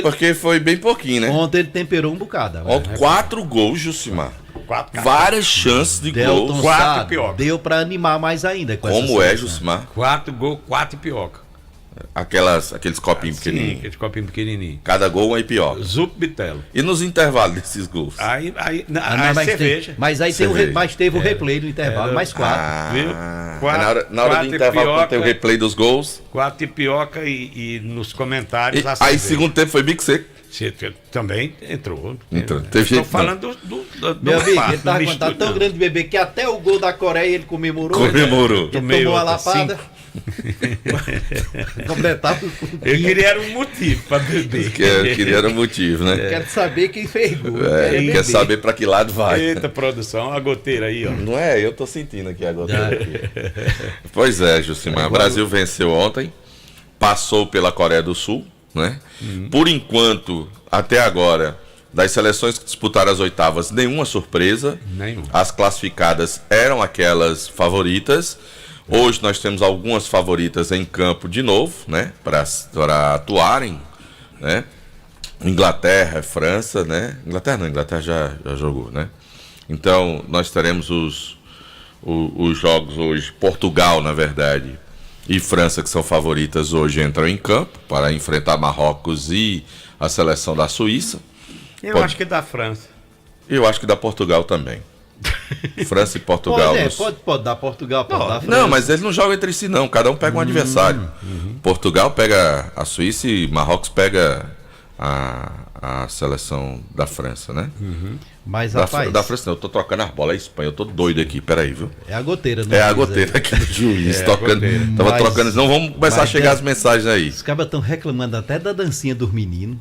porque foi bem pouquinho, né? Ontem ele temperou um bocado. Ontem 4 gols, Jucimar. Várias chances de gols. 4 pioca. Deu pra animar mais ainda. Como é, Jucimar? 4 gols, 4 pioca. Aqueles copinhos pequenininhos. Sim, aqueles copinhos pequenininhos. Cada gol é pioca. Zup Bitelo. E nos intervalos desses gols? Aí cerveja. Mas aí teve o replay do intervalo, mais 4. Viu? Na hora do intervalo, quando tem o replay dos gols. 4 pioca e nos comentários. Aí segundo tempo foi bico seco. Também entrou. Estou falando do meu amigo, ele tava contando tão grande bebê que até o gol da Coreia ele comemorou. Ele tomou a lapada. Eu queria um motivo para beber. Queria um motivo, né? Quero saber quem fez gol. Quer saber para que lado vai. Eita, produção, a goteira aí, ó. Não é? Eu tô sentindo aqui a goteira. Aqui. Pois é, Jucimar. O Brasil venceu ontem, passou pela Coreia do Sul, né? Por enquanto, até agora, das seleções que disputaram as oitavas, nenhuma surpresa. As classificadas eram aquelas favoritas. Hoje nós temos algumas favoritas em campo de novo, né? Para atuarem, né? Inglaterra, França, né? Inglaterra já jogou, né? Então nós teremos os jogos hoje. Portugal, na verdade, e França, que são favoritas hoje, entram em campo para enfrentar Marrocos e a seleção da Suíça. Eu acho que da França. Eu acho que da Portugal também. França e Portugal. Pode dar Portugal, pode dar França. Não, mas eles não jogam entre si não, cada um pega um adversário. Portugal pega a Suíça e Marrocos pega a seleção da França, né? Mas rapaz... Da França não, eu tô trocando as bolas, é Espanha, eu tô doido aqui, peraí, viu? É a goteira, não é? A goteira aqui do juiz, tava trocando, não vamos começar a chegar as mensagens aí. Os cabas estão reclamando até da dancinha dos meninos.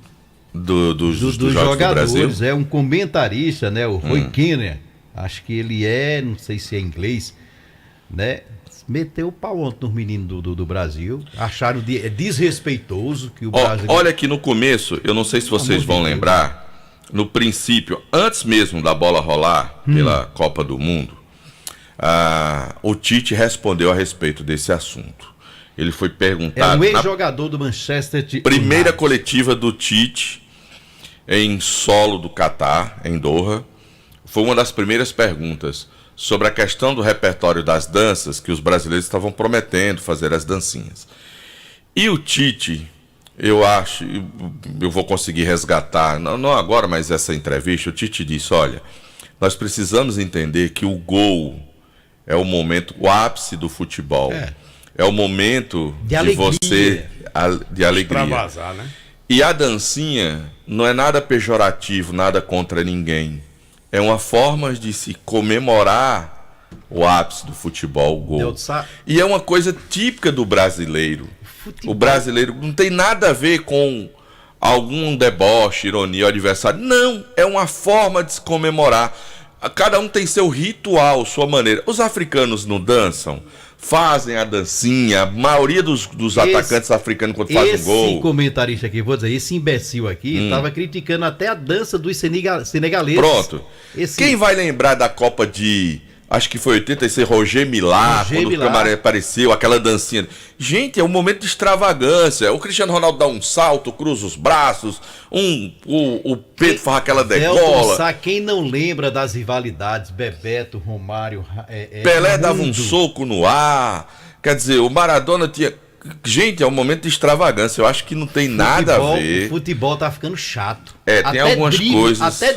Dos jogadores, do Brasil. É um comentarista, né? O Roy Kenner. Acho que ele não sei se é inglês, né? Meteu o pau ontem nos meninos do Brasil. Acharam desrespeitoso que o Brasil... Olha aqui no começo, eu não sei se vocês vão lembrar, no princípio, antes mesmo da bola rolar pela Copa do Mundo, o Tite respondeu a respeito desse assunto. Ele foi perguntado... É um ex-jogador do Manchester United. Primeira coletiva do Tite em solo do Catar, em Doha. Foi uma das primeiras perguntas sobre a questão do repertório das danças, que os brasileiros estavam prometendo fazer as dancinhas. E o Tite, eu acho, eu vou conseguir resgatar, não agora, mas essa entrevista, o Tite disse, olha, nós precisamos entender que o gol é o momento, o ápice do futebol. É o momento de você, de alegria. Extravasar, né? E a dancinha não é nada pejorativo, nada contra ninguém. É uma forma de se comemorar o ápice do futebol, o gol. E é uma coisa típica do brasileiro. O brasileiro não tem nada a ver com algum deboche, ironia, adversário. Não, é uma forma de se comemorar. Cada um tem seu ritual, sua maneira. Os africanos não dançam, fazem a dancinha. A maioria dos atacantes africanos quando fazem um gol... Esse comentarista aqui, vou dizer, esse imbecil aqui, estava criticando até a dança dos senegaleses. Pronto. Quem vai lembrar da Copa de... Acho que foi 86, Roger Milá, quando o Camaré apareceu, aquela dancinha. Gente, é um momento de extravagância. O Cristiano Ronaldo dá um salto, cruza os braços, o Pedro faz aquela degola. Quem não lembra das rivalidades, Bebeto, Romário... Pelé dava um soco no ar. Quer dizer, o Maradona tinha... Gente, é um momento de extravagância. Eu acho que não tem nada a ver. O futebol tá ficando chato. Tem algumas coisas... Até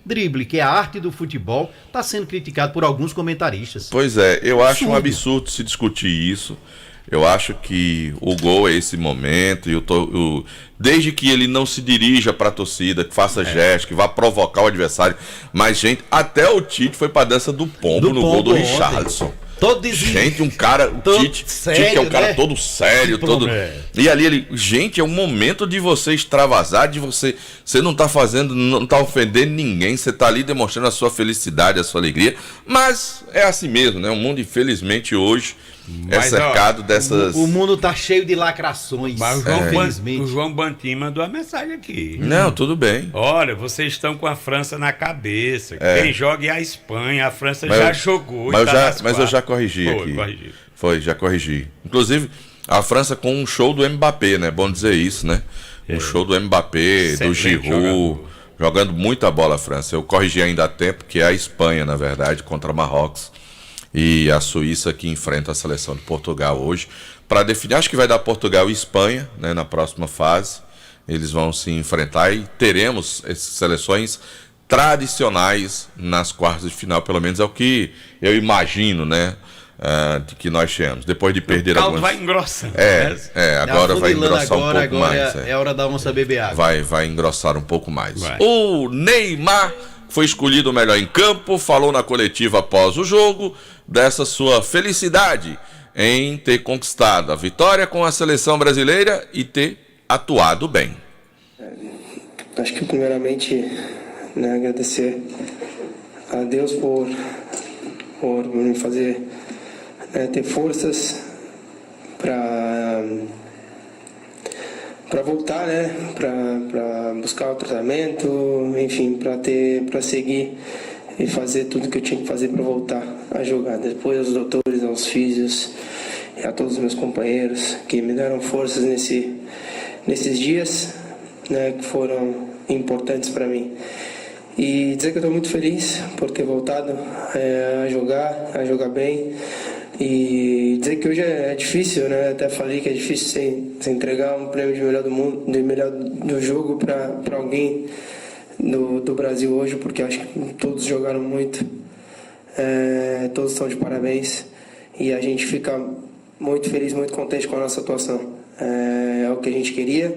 drible, que é a arte do futebol, está sendo criticado por alguns comentaristas. Pois é, eu acho um absurdo se discutir isso. Eu acho que o gol é esse momento, e desde que ele não se dirija para a torcida, que faça gesto, que vá provocar o adversário. Mas, gente, até o Tite foi para a dança do pombo no gol do Richarlison. Gente, Tite, que é um cara, né? Todo sério, todo... E ali, gente, é um momento de você extravasar, de você não tá fazendo, não tá ofendendo ninguém, você tá ali demonstrando a sua felicidade, a sua alegria, mas é assim mesmo, né? O mundo, infelizmente, hoje é cercado dessas... O mundo tá cheio de lacrações. Mas o João Bantim mandou a mensagem aqui. Não, tudo bem. Olha, vocês estão com a França na cabeça. Quem joga é a Espanha. A França já jogou. Mas eu já corrigi aqui. Já corrigi. Inclusive, a França com um show do Mbappé, né? Bom dizer isso, né? Um show do Mbappé, do Giroud. Jogando muita bola a França. Eu corrigi ainda há tempo, que é a Espanha, na verdade, contra Marrocos. E a Suíça que enfrenta a seleção de Portugal hoje para definir, acho que vai dar Portugal e Espanha, né, na próxima fase. Eles vão se enfrentar e teremos essas seleções tradicionais nas quartas de final, pelo menos é o que eu imagino, né, de que nós temos. Depois de perder algumas... vai engrossando. Agora vai engrossar um pouco mais. É hora da onça beber água. Vai engrossar um pouco mais. O Neymar foi escolhido o melhor em campo, falou na coletiva após o jogo dessa sua felicidade em ter conquistado a vitória com a seleção brasileira e ter atuado bem. Acho que primeiramente, né, agradecer a Deus por me fazer ter forças para voltar, né, para buscar o tratamento, enfim, para seguir e fazer tudo que eu tinha que fazer para voltar a jogar. Depois aos doutores, aos físios e a todos os meus companheiros que me deram forças nesses dias, né, que foram importantes para mim. E dizer que eu estou muito feliz por ter voltado a jogar bem. E dizer que hoje é difícil, né? Até falei que é difícil você entregar um prêmio de melhor do mundo, de melhor do jogo para alguém do Brasil hoje, porque acho que todos jogaram muito, todos estão de parabéns e a gente fica muito feliz, muito contente com a nossa atuação. É o que a gente queria,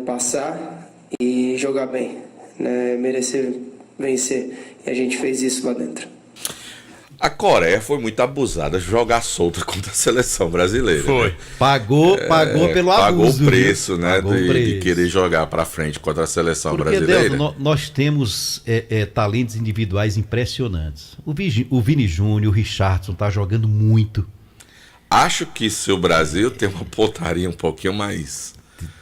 passar e jogar bem, né? Merecer vencer, e a gente fez isso lá dentro. A Coreia foi muito abusada de jogar solta contra a seleção brasileira. Foi. Né? Pagou pelo abuso. Pagou o preço, né? De querer jogar para frente contra a seleção brasileira. Delton, nós temos talentos individuais impressionantes. O Vini Júnior, o Richarlison tá jogando muito. Acho que se o Brasil tem uma pontaria um pouquinho mais...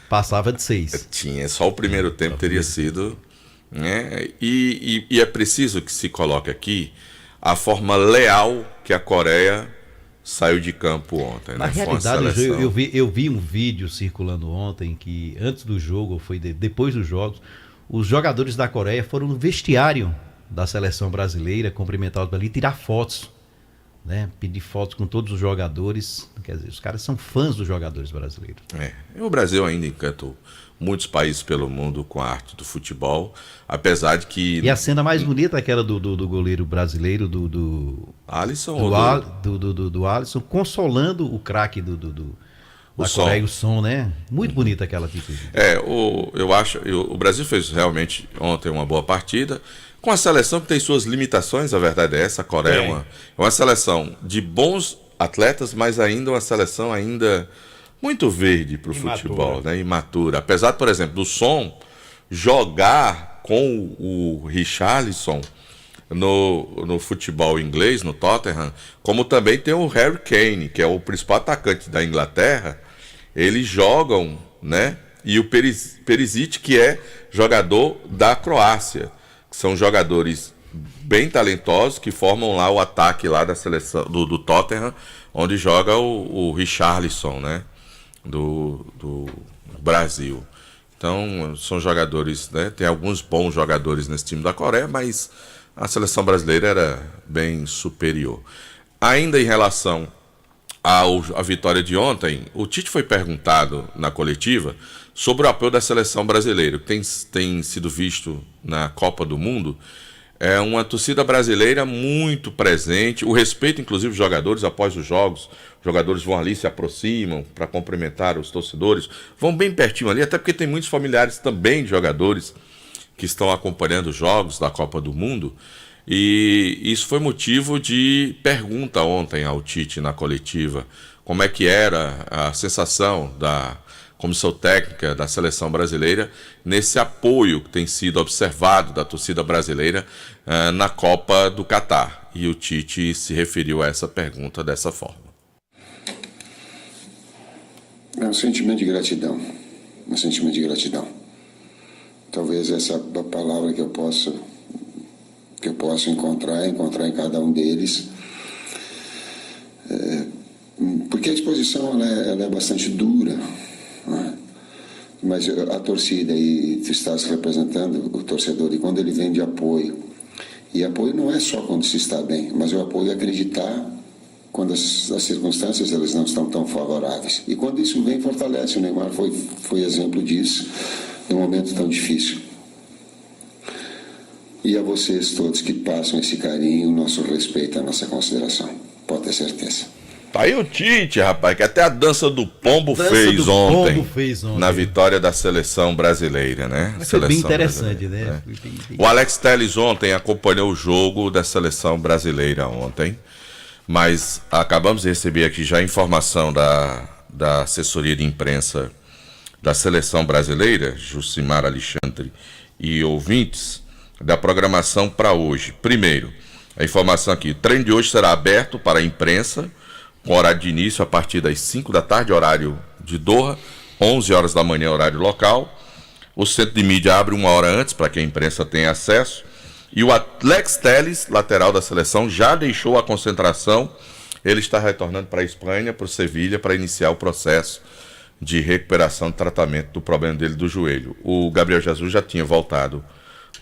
Passava de 6. Tinha, só o primeiro tempo teria sido... Né? E é preciso que se coloque aqui a forma leal que a Coreia saiu de campo ontem. Na realidade, eu vi um vídeo circulando ontem que antes do jogo, ou foi depois dos jogos, os jogadores da Coreia foram no vestiário da seleção brasileira, cumprimentados ali, tirar fotos, né? Pedir fotos com todos os jogadores. Quer dizer, os caras são fãs dos jogadores brasileiros. E o Brasil ainda encantou muitos países pelo mundo com a arte do futebol, apesar de que... E a cena mais bonita é aquela do goleiro brasileiro, do Alisson, do Alisson, consolando o craque da Coreia, o Son, né? Muito bonita aquela atitude. Eu acho, o Brasil fez realmente ontem uma boa partida, com a seleção que tem suas limitações, a verdade é essa. A Coreia é uma seleção de bons atletas, mas ainda uma seleção ainda muito verde para o futebol, né? Imatura. Apesar, por exemplo, do Son jogar com o Richarlison no futebol inglês, no Tottenham, como também tem o Harry Kane, que é o principal atacante da Inglaterra. Eles jogam, né? E o Perisic, que é jogador da Croácia. São jogadores bem talentosos que formam lá o ataque lá da seleção do Tottenham, onde joga o Richarlison, né? Do Brasil. Então, são jogadores, né? Tem alguns bons jogadores nesse time da Coreia, mas a seleção brasileira era bem superior. Ainda em relação à vitória de ontem, o Tite foi perguntado na coletiva sobre o apoio da seleção brasileira, que tem sido visto na Copa do Mundo. É uma torcida brasileira muito presente, o respeito, inclusive, dos jogadores após os jogos. Os jogadores vão ali, se aproximam para cumprimentar os torcedores, vão bem pertinho ali, até porque tem muitos familiares também de jogadores que estão acompanhando os jogos da Copa do Mundo. E isso foi motivo de pergunta ontem ao Tite na coletiva, como é que era a sensação da comissão técnica da seleção brasileira nesse apoio que tem sido observado da torcida brasileira na Copa do Catar. E o Tite se referiu a essa pergunta dessa forma. É um sentimento de gratidão. Um sentimento de gratidão. Talvez essa é a palavra que eu posso encontrar em cada um deles. Porque a disposição ela é bastante dura. Mas a torcida, e tu estás representando o torcedor, e quando ele vem de apoio, e apoio não é só quando se está bem, mas o apoio é acreditar quando as circunstâncias elas não estão tão favoráveis, e quando isso vem, fortalece. O Neymar foi exemplo disso num momento tão difícil. E a vocês todos que passam esse carinho, nosso respeito, a nossa consideração, pode ter certeza. Tá aí o Tite, rapaz, que até a dança do pombo fez ontem na vitória da seleção brasileira, né? Foi bem interessante, né? O Alex Telles ontem acompanhou o jogo da seleção brasileira ontem, mas acabamos de receber aqui já a informação da assessoria de imprensa da seleção brasileira, Jucimar Alexandre e ouvintes, da programação para hoje. Primeiro, a informação aqui, o treino de hoje será aberto para a imprensa, com horário de início a partir das 5 da tarde, horário de Doha, 11 horas da manhã, horário local. O centro de mídia abre 1 hora antes para que a imprensa tenha acesso. E o Alex Telles, lateral da seleção, já deixou a concentração. Ele está retornando para a Espanha, para o Sevilha, para iniciar o processo de recuperação de tratamento do problema dele do joelho. O Gabriel Jesus já tinha voltado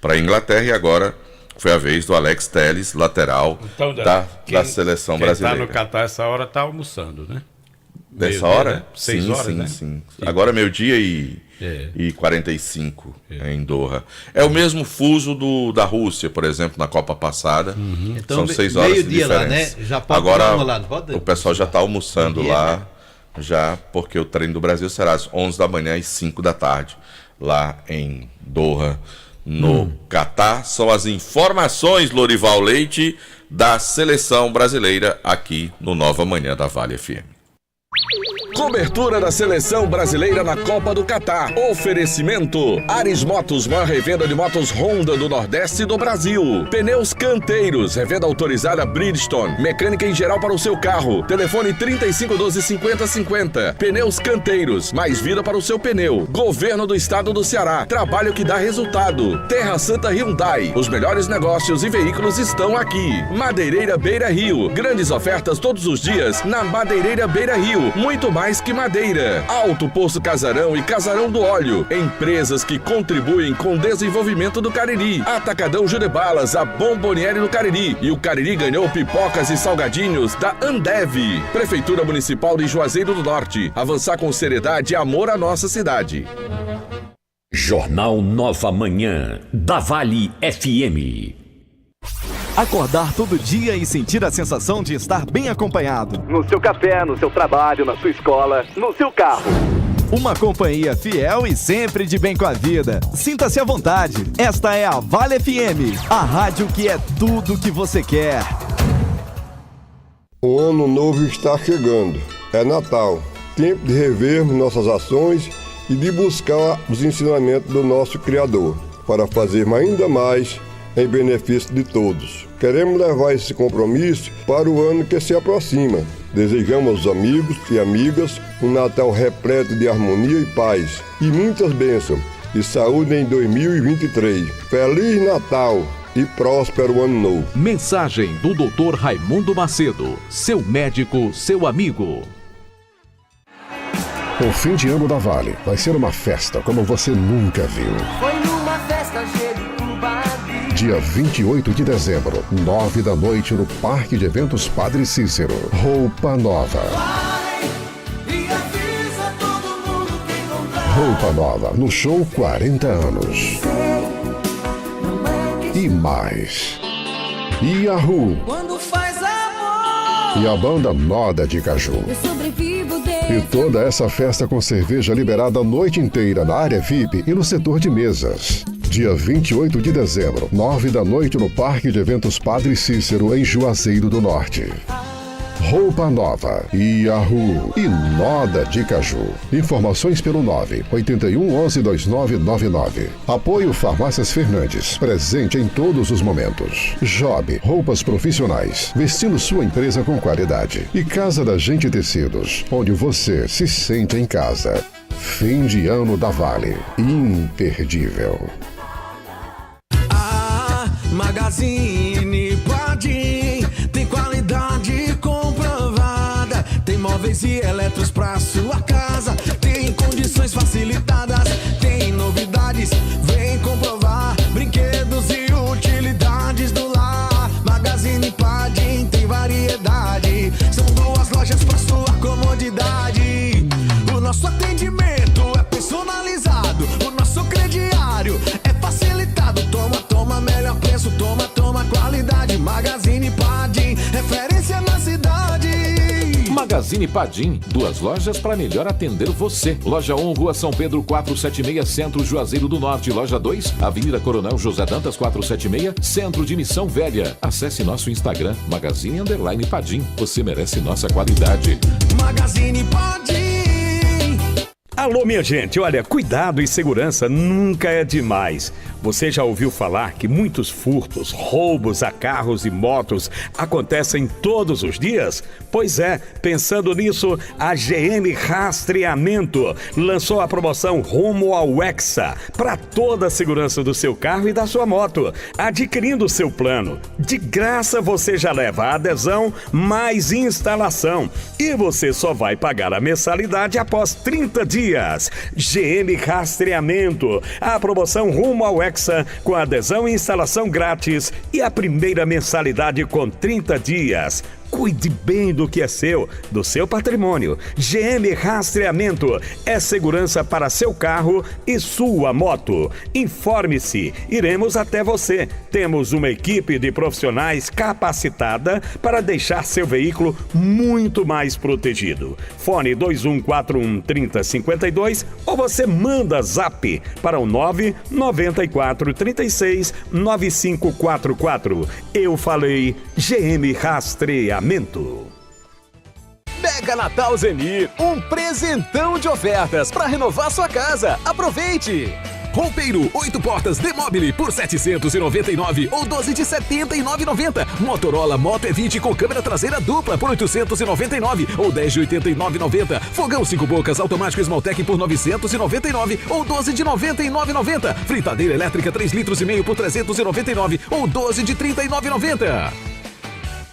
para a Inglaterra e agora foi a vez do Alex Telles, lateral da seleção brasileira. Quem está no Catar essa hora está almoçando, né? Dessa hora? Né? 6 horas, né? Sim. Agora é 12h45 em Doha. É o mesmo fuso da Rússia, por exemplo, na Copa passada. Então, são 6 horas de diferença. Lá, né? Já pode agora lá, pode... o pessoal já está almoçando lá, já, porque o treino do Brasil será às 11 da manhã e 5 da tarde, lá em Doha, no Catar. São as informações, Lorival Leite, da seleção brasileira aqui no Nova Manhã da Vale FM. Cobertura da seleção brasileira na Copa do Catar. Oferecimento: Ares Motos, maior revenda de motos Honda do Nordeste do Brasil. Pneus Canteiros, revenda autorizada Bridgestone. Mecânica em geral para o seu carro. Telefone 3512-5050. Pneus Canteiros, mais vida para o seu pneu. Governo do Estado do Ceará. Trabalho que dá resultado. Terra Santa Hyundai. Os melhores negócios e veículos estão aqui. Madeireira Beira Rio. Grandes ofertas todos os dias na Madeireira Beira Rio. Muito mais que madeira. Alto Poço Casarão e Casarão do Óleo. Empresas que contribuem com o desenvolvimento do Cariri. Atacadão Jurebalas, a Bomboniere do Cariri. E o Cariri ganhou pipocas e salgadinhos da Ambev. Prefeitura Municipal de Juazeiro do Norte. Avançar com seriedade e amor à nossa cidade. Jornal Nova Manhã, da Vale FM. Acordar todo dia e sentir a sensação de estar bem acompanhado. No seu café, no seu trabalho, na sua escola, no seu carro. Uma companhia fiel e sempre de bem com a vida. Sinta-se à vontade. Esta é a Vale FM, a rádio que é tudo que você quer. O ano novo está chegando. É Natal. Tempo de revermos nossas ações e de buscar os ensinamentos do nosso Criador, para fazermos ainda mais em benefício de todos. Queremos levar esse compromisso para o ano que se aproxima. Desejamos aos amigos e amigas um Natal repleto de harmonia e paz, e muitas bênçãos e saúde em 2023. Feliz Natal e próspero Ano Novo. Mensagem do Dr. Raimundo Macedo, seu médico, seu amigo. O fim de ano da Vale vai ser uma festa como você nunca viu. Foi numa festa cheia de tubarões. Dia 28 de dezembro, 9 da noite, no Parque de Eventos Padre Cícero. Roupa Nova. Roupa Nova, no show 40 anos. E mais. Yahoo! Quando faz amor. E a banda Noda de Caju. Eu sobrevivo dele. E toda essa festa com cerveja liberada a noite inteira na área VIP e no setor de mesas. Dia 28 de dezembro, 9 da noite, no Parque de Eventos Padre Cícero, em Juazeiro do Norte. Roupa Nova, Yahoo e Noda de Caju. Informações pelo 981112999. Apoio Farmácias Fernandes, presente em todos os momentos. Job, roupas profissionais, vestindo sua empresa com qualidade. E Casa da Gente Tecidos, onde você se sente em casa. Fim de ano da Vale, imperdível. Magazine Padim tem qualidade comprovada, tem móveis e eletros pra sua casa, tem condições facilitadas, tem novidades, vem comprovar, brinquedos e utilidades do lar. Magazine Padim tem variedade, são 2 lojas pra sua comodidade. O nosso atendimento é personalizado, o nosso crediário é facilitado. Toma, melhor preço, toma, qualidade. Magazine Padim, referência na cidade. Magazine Padim, 2 lojas para melhor atender você. Loja 1, Rua São Pedro 476, Centro Juazeiro do Norte. Loja 2, Avenida Coronel José Dantas 476, Centro de Missão Velha. Acesse nosso Instagram, Magazine_Padim. Você merece nossa qualidade. Magazine Padim. Alô, minha gente, olha, cuidado e segurança nunca é demais. Você já ouviu falar que muitos furtos, roubos a carros e motos acontecem todos os dias? Pois é, pensando nisso, a GM Rastreamento lançou a promoção Rumo ao Hexa para toda a segurança do seu carro e da sua moto. Adquirindo o seu plano, de graça você já leva a adesão mais instalação e você só vai pagar a mensalidade após 30 dias. GM Rastreamento, a promoção Rumo ao Hexa com adesão e instalação grátis e a primeira mensalidade com 30 dias. Cuide bem do que é seu, do seu patrimônio. GM Rastreamento é segurança para seu carro e sua moto. Informe-se, iremos até você. Temos uma equipe de profissionais capacitada para deixar seu veículo muito mais protegido. Fone 2141-3052 ou você manda zap para o 994369544. Eu falei GM Rastreamento. Mega Natal Zenir, um presentão de ofertas para renovar sua casa. Aproveite! Roupeiro, 8 portas Demobile por 799 ou 12 de 79,90. Motorola Moto E20 com câmera traseira dupla por 899 ou 10 de 89,90. Fogão 5 bocas automático Esmaltec por 999 ou 12 de 99,90. Fritadeira elétrica 3,5 litros por 399 ou 12 de 39,90.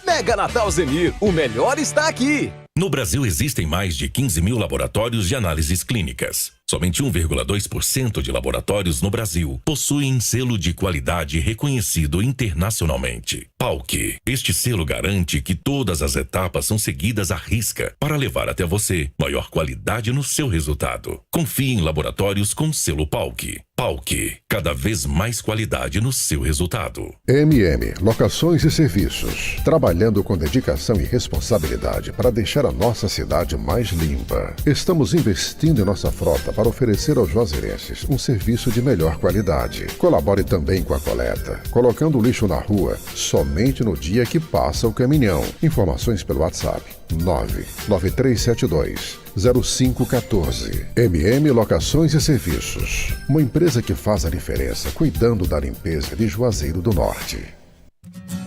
Mega Natal Zenir, o melhor está aqui! No Brasil existem mais de 15 mil laboratórios de análises clínicas. Somente 1,2% de laboratórios no Brasil possuem selo de qualidade reconhecido internacionalmente. PALC. Este selo garante que todas as etapas são seguidas à risca para levar até você maior qualidade no seu resultado. Confie em laboratórios com selo PALC. PALC. Cada vez mais qualidade no seu resultado. MM Locações e Serviços. Trabalhando com dedicação e responsabilidade para deixar a nossa cidade mais limpa. Estamos investindo em nossa frota para oferecer aos juazeirenses um serviço de melhor qualidade. Colabore também com a coleta, colocando o lixo na rua somente no dia que passa o caminhão. Informações pelo WhatsApp 993720514. MM Locações e Serviços. Uma empresa que faz a diferença cuidando da limpeza de Juazeiro do Norte.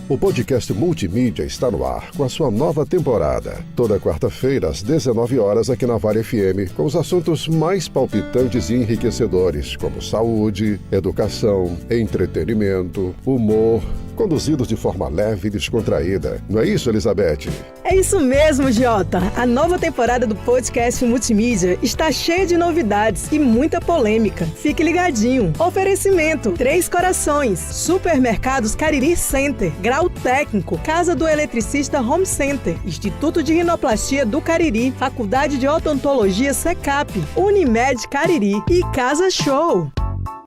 O podcast Multimídia está no ar com a sua nova temporada. Toda quarta-feira, às 19 horas, aqui na Vale FM, com os assuntos mais palpitantes e enriquecedores, como saúde, educação, entretenimento, humor, conduzidos de forma leve e descontraída. Não é isso, Elizabeth? É isso mesmo, Jota. A nova temporada do podcast Multimídia está cheia de novidades e muita polêmica. Fique ligadinho. Oferecimento: Três Corações, Supermercados Cariri Center, Grau Técnico, Casa do Eletricista Home Center, Instituto de Rinoplastia do Cariri, Faculdade de Odontologia Secap, Unimed Cariri e Casa Show.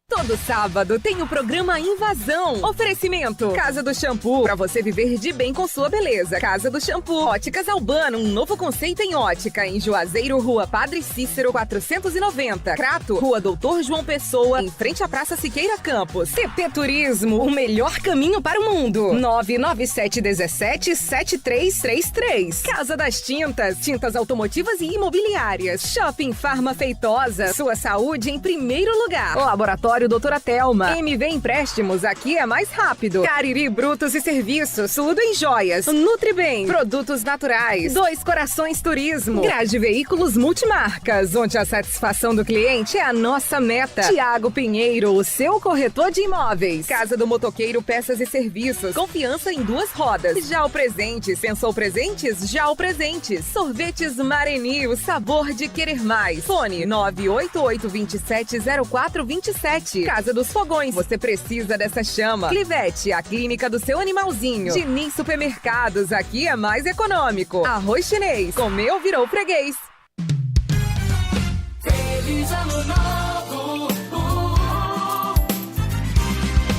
Todo sábado tem o programa Invasão. Oferecimento: Casa do Shampoo, pra você viver de bem com sua beleza. Casa do Shampoo. Óticas Albano, um novo conceito em ótica. Em Juazeiro, Rua Padre Cícero, 490. Crato, Rua Doutor João Pessoa, em frente à Praça Siqueira Campos. TP Turismo, o melhor caminho para o mundo. 997177333. Casa das Tintas, tintas automotivas e imobiliárias. Shopping Farma Feitosa, sua saúde em primeiro lugar. Laboratório Doutora Thelma. MV Empréstimos, aqui é mais rápido. Cariri Brutos e Serviços, tudo em joias. Nutribem, produtos naturais. Dois Corações Turismo. Grade Veículos Multimarcas, onde a satisfação do cliente é a nossa meta. Tiago Pinheiro, o seu corretor de imóveis. Casa do Motoqueiro Peças e Serviços. Confiança em duas rodas. Já o Presentes. Pensou presentes? Já o Presentes. Sorvetes Mareni, o sabor de querer mais. Fone 988270427. Casa dos Fogões, você precisa dessa chama. Clivete, a clínica do seu animalzinho. Diniz Supermercados, aqui é mais econômico. Arroz Chinês, comeu, virou freguês. Feliz Ano Novo.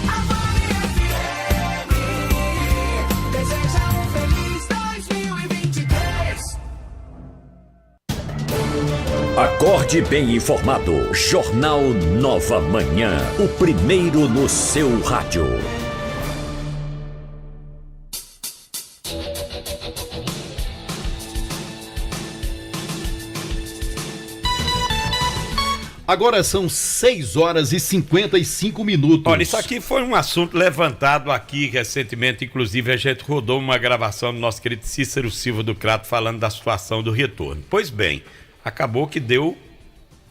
A Vale FM deseja um feliz 2023. Acorde bem informado. Jornal Nova Manhã. O primeiro no seu rádio. Agora são 6 horas e 55 minutos. Olha, isso aqui foi um assunto levantado aqui recentemente, inclusive a gente rodou uma gravação do nosso querido Cícero Silva do Crato falando da situação do retorno. Pois bem, acabou que deu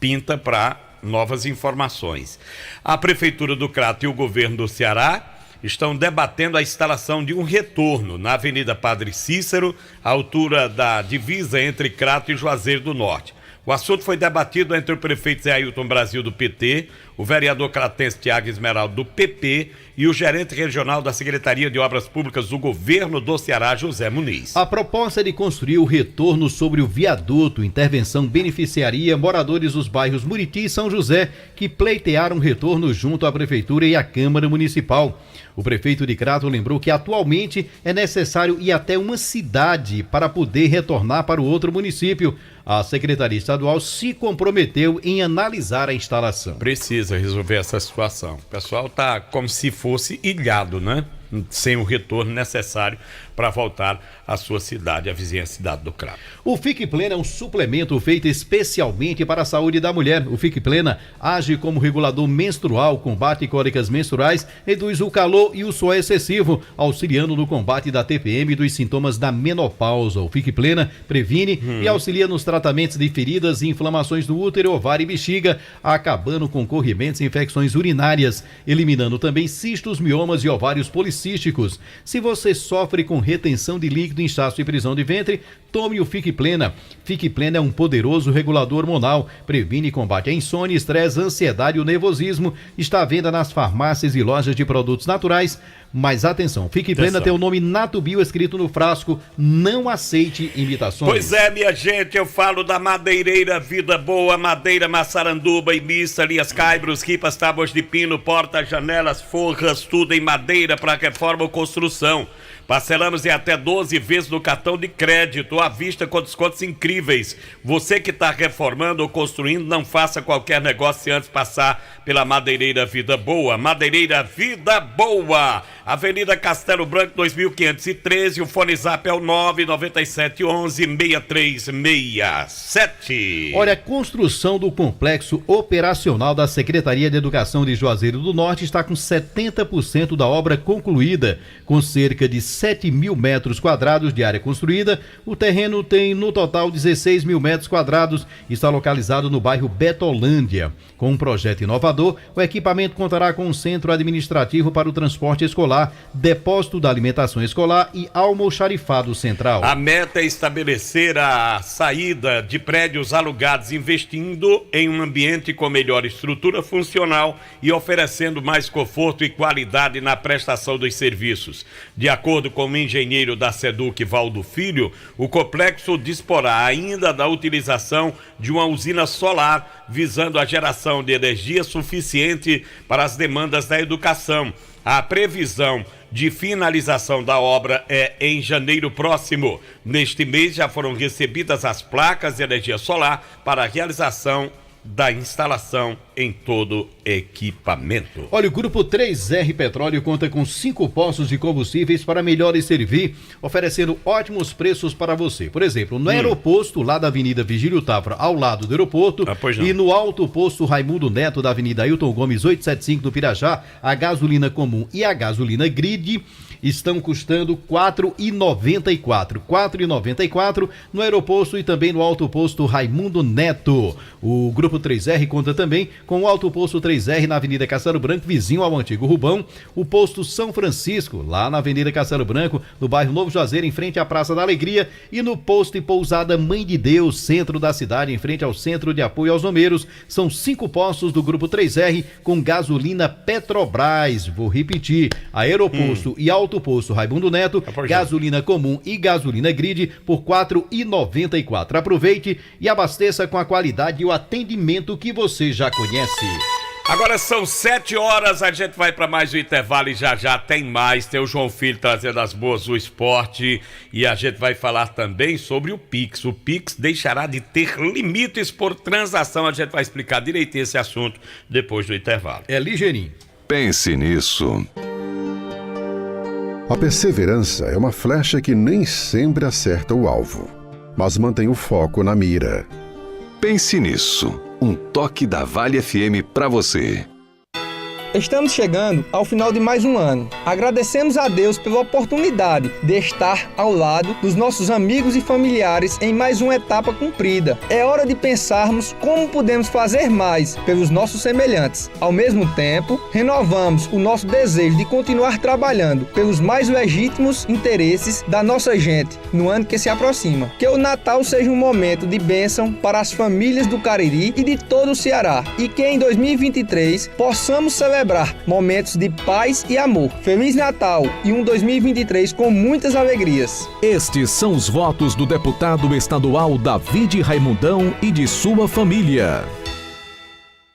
pinta para novas informações. A Prefeitura do Crato e o governo do Ceará estão debatendo a instalação de um retorno na Avenida Padre Cícero, à altura da divisa entre Crato e Juazeiro do Norte. O assunto foi debatido entre o prefeito Zé Ailton Brasil do PT, o vereador cratense Tiago Esmeraldo do PP e o gerente regional da Secretaria de Obras Públicas do Governo do Ceará, José Muniz. A proposta é de construir o retorno sobre o viaduto. Intervenção beneficiaria moradores dos bairros Muriti e São José, que pleitearam retorno junto à Prefeitura e à Câmara Municipal. O prefeito de Crato lembrou que atualmente é necessário ir até uma cidade para poder retornar para o outro município. A Secretaria Estadual se comprometeu em analisar a instalação. Precisa resolver essa situação. O pessoal tá como se fosse ilhado, né? sem o retorno necessário para voltar à sua cidade, a vizinha cidade do Crato. O Fique Plena é um suplemento feito especialmente para a saúde da mulher. O Fique Plena age como regulador menstrual, combate cólicas menstruais, reduz o calor e o suor excessivo, auxiliando no combate da TPM e dos sintomas da menopausa. O Fique Plena previne e auxilia nos tratamentos de feridas e inflamações do útero, ovário e bexiga, acabando com corrimentos e infecções urinárias, eliminando também cistos, miomas e ovários policísticos. Se você sofre com retenção de líquido, inchaço e prisão de ventre, tome o Fique Plena. Fique Plena é um poderoso regulador hormonal, previne e combate a insônia, estresse, ansiedade e o nervosismo. Está à venda nas farmácias e lojas de produtos naturais. Mas atenção, Fique Plena tem o nome Natubio escrito no frasco. Não aceite imitações. Pois é, minha gente, eu falo da Madeireira Vida Boa, madeira, maçaranduba e missa, linhas caibros, ripas, tábuas de pino, portas, janelas, forras, tudo em madeira para reforma ou construção. Parcelamos em até 12 vezes no cartão de crédito, à vista com descontos incríveis. Você que está reformando ou construindo, não faça qualquer negócio sem antes passar pela Madeireira Vida Boa. Madeireira Vida Boa, Avenida Castelo Branco 2513, o fone zap é o 99711-6367. Olha, a construção do complexo operacional da Secretaria de Educação de Juazeiro do Norte está com 70% da obra concluída, com cerca de 7 mil metros quadrados de área construída. O terreno tem no total 16 mil metros quadrados e está localizado no bairro Betolândia. Com um projeto inovador, o equipamento contará com um centro administrativo para o transporte escolar, depósito da alimentação escolar e almoxarifado central. A meta é estabelecer a saída de prédios alugados, investindo em um ambiente com melhor estrutura funcional e oferecendo mais conforto e qualidade na prestação dos serviços. De acordo com o engenheiro da SEDUC, Valdo Filho, o complexo disporá ainda da utilização de uma usina solar, visando a geração de energia suficiente para as demandas da educação. A previsão de finalização da obra é em janeiro próximo. Neste mês já foram recebidas as placas de energia solar para a realização da instalação em todo equipamento. Olha, o Grupo 3R Petróleo conta com 5 postos de combustíveis para melhor lhe servir, oferecendo ótimos preços para você. Por exemplo, no aeroposto lá da Avenida Vigílio Távora, ao lado do aeroporto, e no alto posto Raimundo Neto da Avenida Ailton Gomes 875 do Pirajá, a gasolina comum e a gasolina grid estão custando R$ 4,94. R$ 4,94 no aeroposto e também no alto posto Raimundo Neto. O Grupo 3R conta também com o alto posto 3R na Avenida Castelo Branco, vizinho ao antigo Rubão, o posto São Francisco, lá na Avenida Castelo Branco, no bairro Novo Juazeiro, em frente à Praça da Alegria, e no posto e pousada Mãe de Deus, centro da cidade, em frente ao Centro de Apoio aos Romeiros. São 5 postos do Grupo 3R com gasolina Petrobras. Vou repetir, aeroposto e alto posto Raimundo Neto, gasolina comum e gasolina grid por R$ 4,94. Aproveite e abasteça com a qualidade e o atendimento que você já conhece. Agora são 7 horas, a gente vai para mais um intervalo e já tem mais. Tem o João Filho trazendo as boas do esporte e a gente vai falar também sobre o Pix. O Pix deixará de ter limites por transação. A gente vai explicar direitinho esse assunto depois do intervalo. É ligeirinho. Pense nisso. A perseverança é uma flecha que nem sempre acerta o alvo, mas mantém o foco na mira. Pense nisso. Um toque da Vale FM para você. Estamos chegando ao final de mais um ano. Agradecemos a Deus pela oportunidade de estar ao lado dos nossos amigos e familiares em mais uma etapa cumprida. É hora de pensarmos como podemos fazer mais pelos nossos semelhantes. Ao mesmo tempo, renovamos o nosso desejo de continuar trabalhando pelos mais legítimos interesses da nossa gente no ano que se aproxima. Que o Natal seja um momento de bênção para as famílias do Cariri e de todo o Ceará. E que em 2023 possamos celebrar momentos de paz e amor. Feliz Natal e um 2023 com muitas alegrias. Estes são os votos do deputado estadual David Raimundão e de sua família.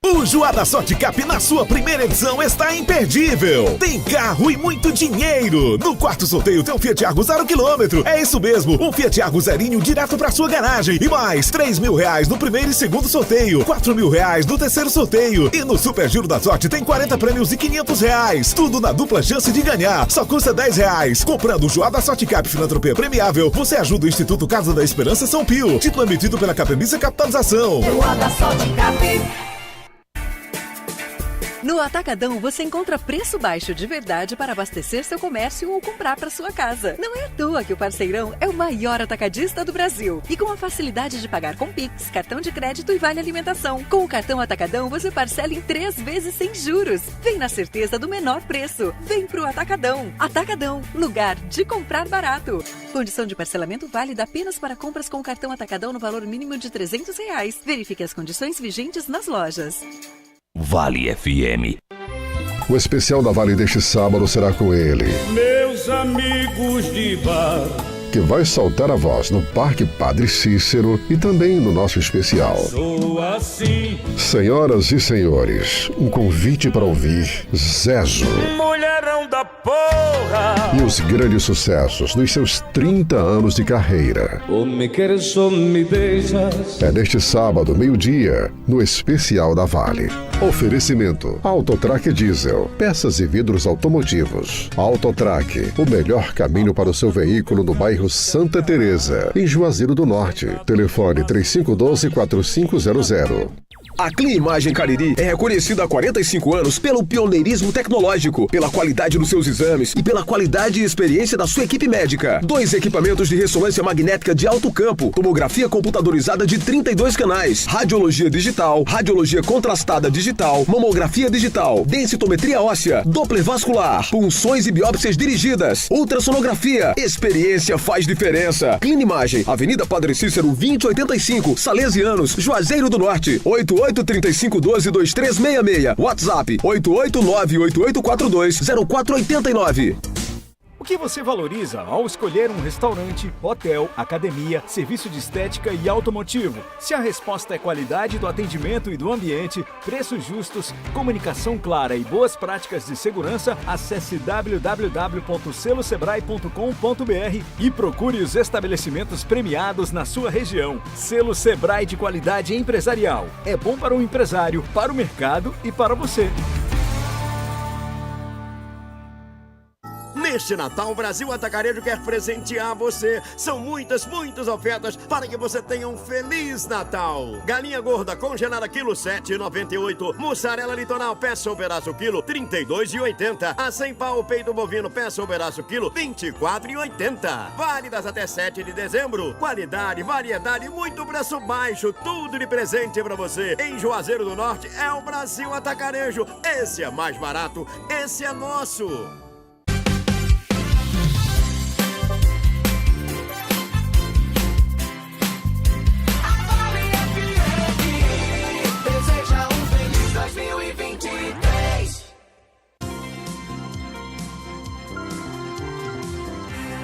O O Joada Sorte Cap na sua primeira edição está imperdível. Tem carro e muito dinheiro. No quarto sorteio tem um Fiat Argo 0 km. É isso mesmo, um Fiat Argo zerinho direto pra sua garagem. E mais R$3.000 no primeiro e segundo sorteio, R$4.000 no terceiro sorteio. E no Super Giro da Sorte tem 40 prêmios e R$500. Tudo na dupla chance de ganhar. Só custa R$10. Comprando o Joada Sorte Cap Filantropia Premiável, você ajuda o Instituto Casa da Esperança São Pio. Título emitido pela Capemissa Capitalização. Joada Sorte Cap. No Atacadão, você encontra preço baixo de verdade para abastecer seu comércio ou comprar para sua casa. Não é à toa que o Parceirão é o maior atacadista do Brasil. E com a facilidade de pagar com Pix, cartão de crédito e vale alimentação. Com o cartão Atacadão, você parcela em 3 vezes sem juros. Vem na certeza do menor preço. Vem pro Atacadão. Atacadão, lugar de comprar barato. Condição de parcelamento válida apenas para compras com o cartão Atacadão no valor mínimo de R$300. Verifique as condições vigentes nas lojas. Vale FM. O especial da Vale deste sábado será com ele, Meus amigos de bar, que vai soltar a voz no Parque Padre Cícero e também no nosso especial. sou assim, Senhoras e senhores, um convite para ouvir Zezo mulherão da porra. e os grandes sucessos dos seus 30 anos de carreira. Ou me queres ou me beijas. É neste sábado, meio-dia, no especial da Vale. Oferecimento: Autotrac Diesel, peças e vidros automotivos. Autotrac, o melhor caminho para o seu veículo no bairro Santa Teresa, em Juazeiro do Norte. Telefone 3512-4500. A Clean Imagem Cariri é reconhecida há 45 anos pelo pioneirismo tecnológico, pela qualidade dos seus exames e pela qualidade e experiência da sua equipe médica. 2 equipamentos de ressonância magnética de alto campo, tomografia computadorizada de 32 canais, radiologia digital, radiologia contrastada digital, mamografia digital, densitometria óssea, Doppler vascular, punções e biópsias dirigidas, ultrassonografia. Experiência faz diferença. Clean Imagem, Avenida Padre Cícero 2085, Salesianos, Juazeiro do Norte. 8835122366. WhatsApp 88988420489. O que você valoriza ao escolher um restaurante, hotel, academia, serviço de estética e automotivo? Se a resposta é qualidade do atendimento e do ambiente, preços justos, comunicação clara e boas práticas de segurança, acesse www.selosebrae.com.br e procure os estabelecimentos premiados na sua região. Selo Sebrae de qualidade empresarial. É bom para o empresário, para o mercado e para você. Neste Natal, o Brasil Atacarejo quer presentear você. São muitas ofertas para que você tenha um Feliz Natal. Galinha gorda congelada, quilo 7,98. Mussarela litoral, peça ou pedaço, quilo 32,80. A 100 pau, peito bovino, peça ou pedaço, quilo 24,80. Válidas até 7 de dezembro. Qualidade, variedade, muito preço baixo. Tudo de presente para você. Em Juazeiro do Norte é o Brasil Atacarejo. Esse é mais barato, esse é nosso.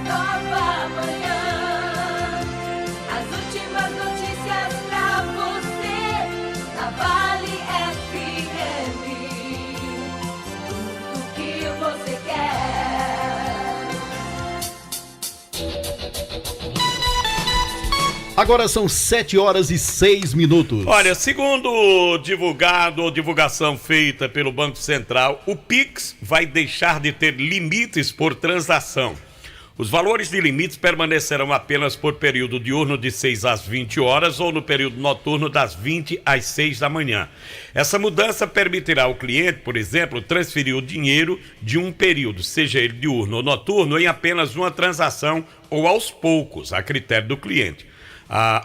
Nova Manhã, as últimas notícias pra você, na Vale FM, tudo que você quer. Agora são 7h06. Olha, segundo divulgação feita pelo Banco Central, o Pix vai deixar de ter limites por transação. Os valores de limites permanecerão apenas por período diurno de 6 às 20 horas ou no período noturno das 20 às 6 da manhã. Essa mudança permitirá ao cliente, por exemplo, transferir o dinheiro de um período, seja ele diurno ou noturno, em apenas uma transação ou aos poucos, a critério do cliente.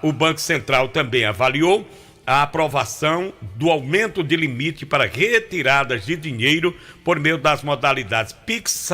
O Banco Central também avaliou a aprovação do aumento de limite para retiradas de dinheiro por meio das modalidades Pix,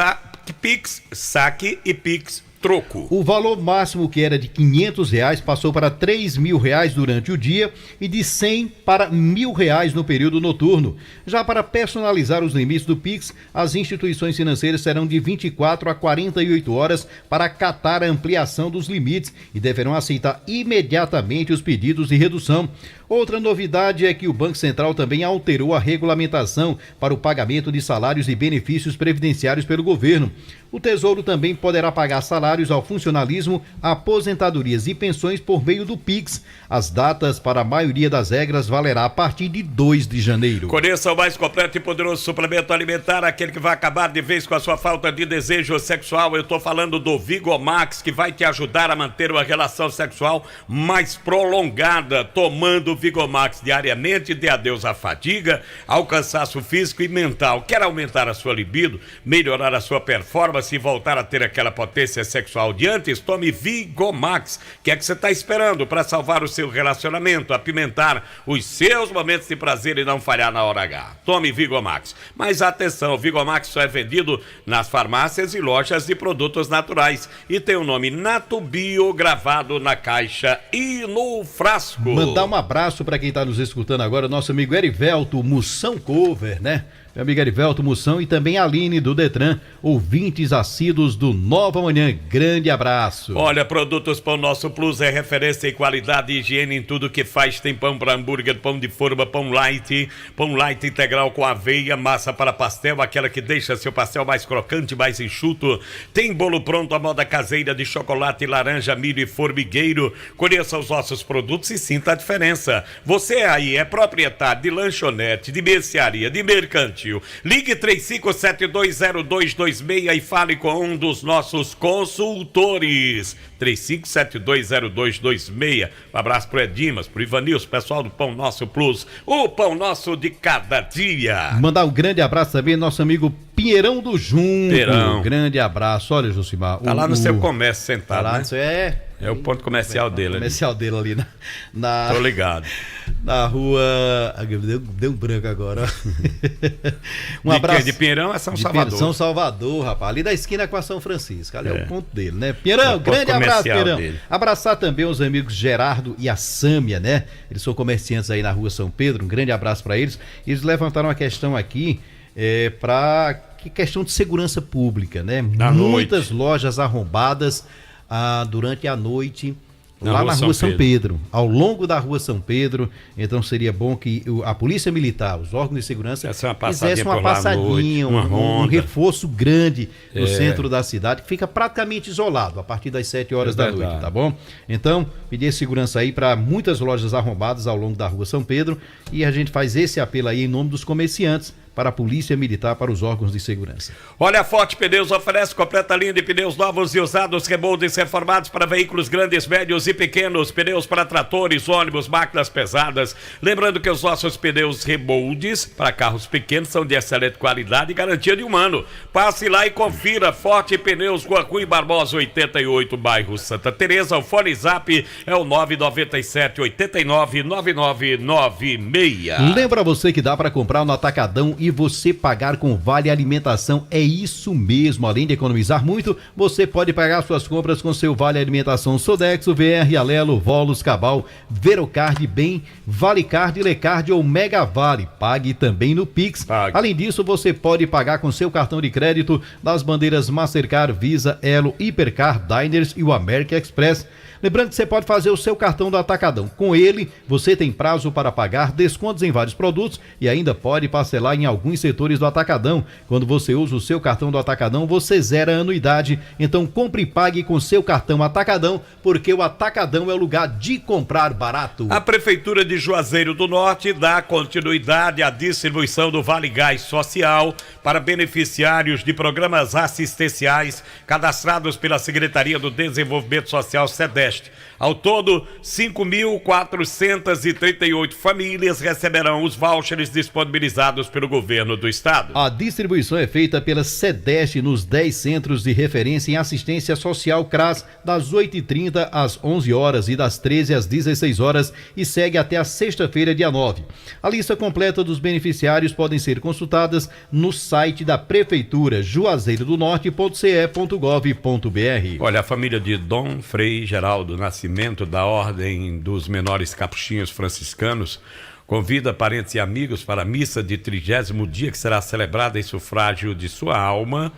Saque e Pix troco. O valor máximo, que era de R$500, passou para R$3.000 durante o dia e de R$100 para R$1.000 no período noturno. Já para personalizar os limites do Pix, as instituições financeiras serão de 24 a 48 horas para acatar a ampliação dos limites e deverão aceitar imediatamente os pedidos de redução. Outra novidade é que o Banco Central também alterou a regulamentação para o pagamento de salários e benefícios previdenciários pelo governo. O Tesouro também poderá pagar salários ao funcionalismo, aposentadorias e pensões por meio do Pix. As datas para a maioria das regras valerá a partir de 2 de janeiro. Conheça o mais completo e poderoso suplemento alimentar, aquele que vai acabar de vez com a sua falta de desejo sexual. Eu estou falando do Vigomax, que vai te ajudar a manter uma relação sexual mais prolongada. Tomando o Vigomax diariamente, dê adeus à fadiga, ao cansaço físico e mental. Quer aumentar a sua libido, melhorar a sua performance e voltar a ter aquela potência sexual de antes? Tome Vigomax. O que é que você está esperando para salvar o seu relacionamento, apimentar os seus momentos de prazer e não falhar na hora H? Tome Vigomax. Mas atenção, o Vigomax só é vendido nas farmácias e lojas de produtos naturais e tem o nome Nato Bio gravado na caixa e no frasco. Mandar um abraço para quem está nos escutando agora, nosso amigo Erivelto Moção Cover, né? Meu amigo Erivelto Moção e também a Aline do Detran, ouvintes assíduos do Nova Manhã. Grande abraço. Olha, Produtos Pão Nosso Plus é referência em qualidade e higiene em tudo que faz. Tem pão para hambúrguer, pão de forma, pão light integral com aveia, massa para pastel, aquela que deixa seu pastel mais crocante, mais enxuto. Tem bolo pronto à moda caseira de chocolate, laranja, milho e formigueiro. Conheça os nossos produtos e sinta a diferença. Você aí é proprietário de lanchonete, de mercearia, de mercantil. Ligue 35720226 e fale com um dos nossos consultores. 35720226. Um abraço pro Edimas, pro Ivanilson, pessoal do Pão Nosso Plus, o Pão Nosso de cada dia. Mandar um grande abraço também ao nosso amigo Pinheirão do Junco. Pinheirão. Grande abraço. Olha, Josimar. Tá lá no seu comércio sentado, tá lá, né? Isso é o ponto comercial dele. Comercial dele ali na Tô ligado. Na rua... Deu um branco agora. Um abraço. De Pinheirão é São Salvador. São Salvador, rapaz. Ali da esquina com a São Francisco. Ali é o ponto dele, né? Pinheirão, grande abraço, Pinheirão. Dele. Abraçar também os amigos Gerardo e a Sâmia, né? Eles são comerciantes aí na rua São Pedro. Um grande abraço para eles. Eles levantaram uma questão aqui para questão de segurança pública, né? Muitas lojas arrombadas durante a noite lá na rua São Pedro, ao longo da rua São Pedro. Então seria bom que a Polícia Militar, os órgãos de segurança fizessem uma passadinha, um reforço grande no centro da cidade, que fica praticamente isolado a partir das 7 horas da noite, tá bom? Então, pedir segurança aí para muitas lojas arrombadas ao longo da rua São Pedro, e a gente faz esse apelo aí em nome dos comerciantes, para a Polícia Militar, para os órgãos de segurança. Olha, a Forte Pneus oferece completa linha de pneus novos e usados, remoldes reformados para veículos grandes, médios e pequenos, pneus para tratores, ônibus, máquinas pesadas. Lembrando que os nossos pneus remoldes para carros pequenos são de excelente qualidade e garantia de 1 ano. Passe lá e confira. Forte Pneus, Rua Rui Barbosa 88, bairro Santa Teresa. O fone zap é o 997-899996. Lembra você que dá para comprar no Atacadão e você pagar com Vale Alimentação. É isso mesmo, além de economizar muito, você pode pagar suas compras com seu Vale Alimentação Sodexo, VR, Alelo, Volos, Cabal, Verocard, Bem, Valecard, Lecard ou Mega Vale. Pague também no Pix. Além disso, você pode pagar com seu cartão de crédito das bandeiras Mastercard, Visa, Elo, Hipercar, Diners e o American Express. Lembrando que você pode fazer o seu cartão do Atacadão. Com ele, você tem prazo para pagar, descontos em vários produtos e ainda pode parcelar em alguns setores do Atacadão. Quando você usa o seu cartão do Atacadão, você zera a anuidade. Então compre e pague com seu cartão Atacadão, porque o Atacadão é o lugar de comprar barato. A Prefeitura de Juazeiro do Norte dá continuidade à distribuição do Vale Gás Social para beneficiários de programas assistenciais cadastrados pela Secretaria do Desenvolvimento Social, SEDES. Nordeste. Ao todo, 5.438 famílias receberão os vouchers disponibilizados pelo governo do estado. A distribuição é feita pela SEDEST nos 10 centros de referência em assistência social CRAS, das 8h30 às 11 horas e das 13 às 16 horas e segue até a sexta-feira, dia 9. A lista completa dos beneficiários podem ser consultadas no site da Prefeitura, juazeirodonorte.ce.gov.br. Olha, a família de Dom Frei Geraldo Nascimento, da Ordem dos Menores Capuchinhos Franciscanos, convida parentes e amigos para a missa de 30º dia, que será celebrada em sufrágio de sua alma,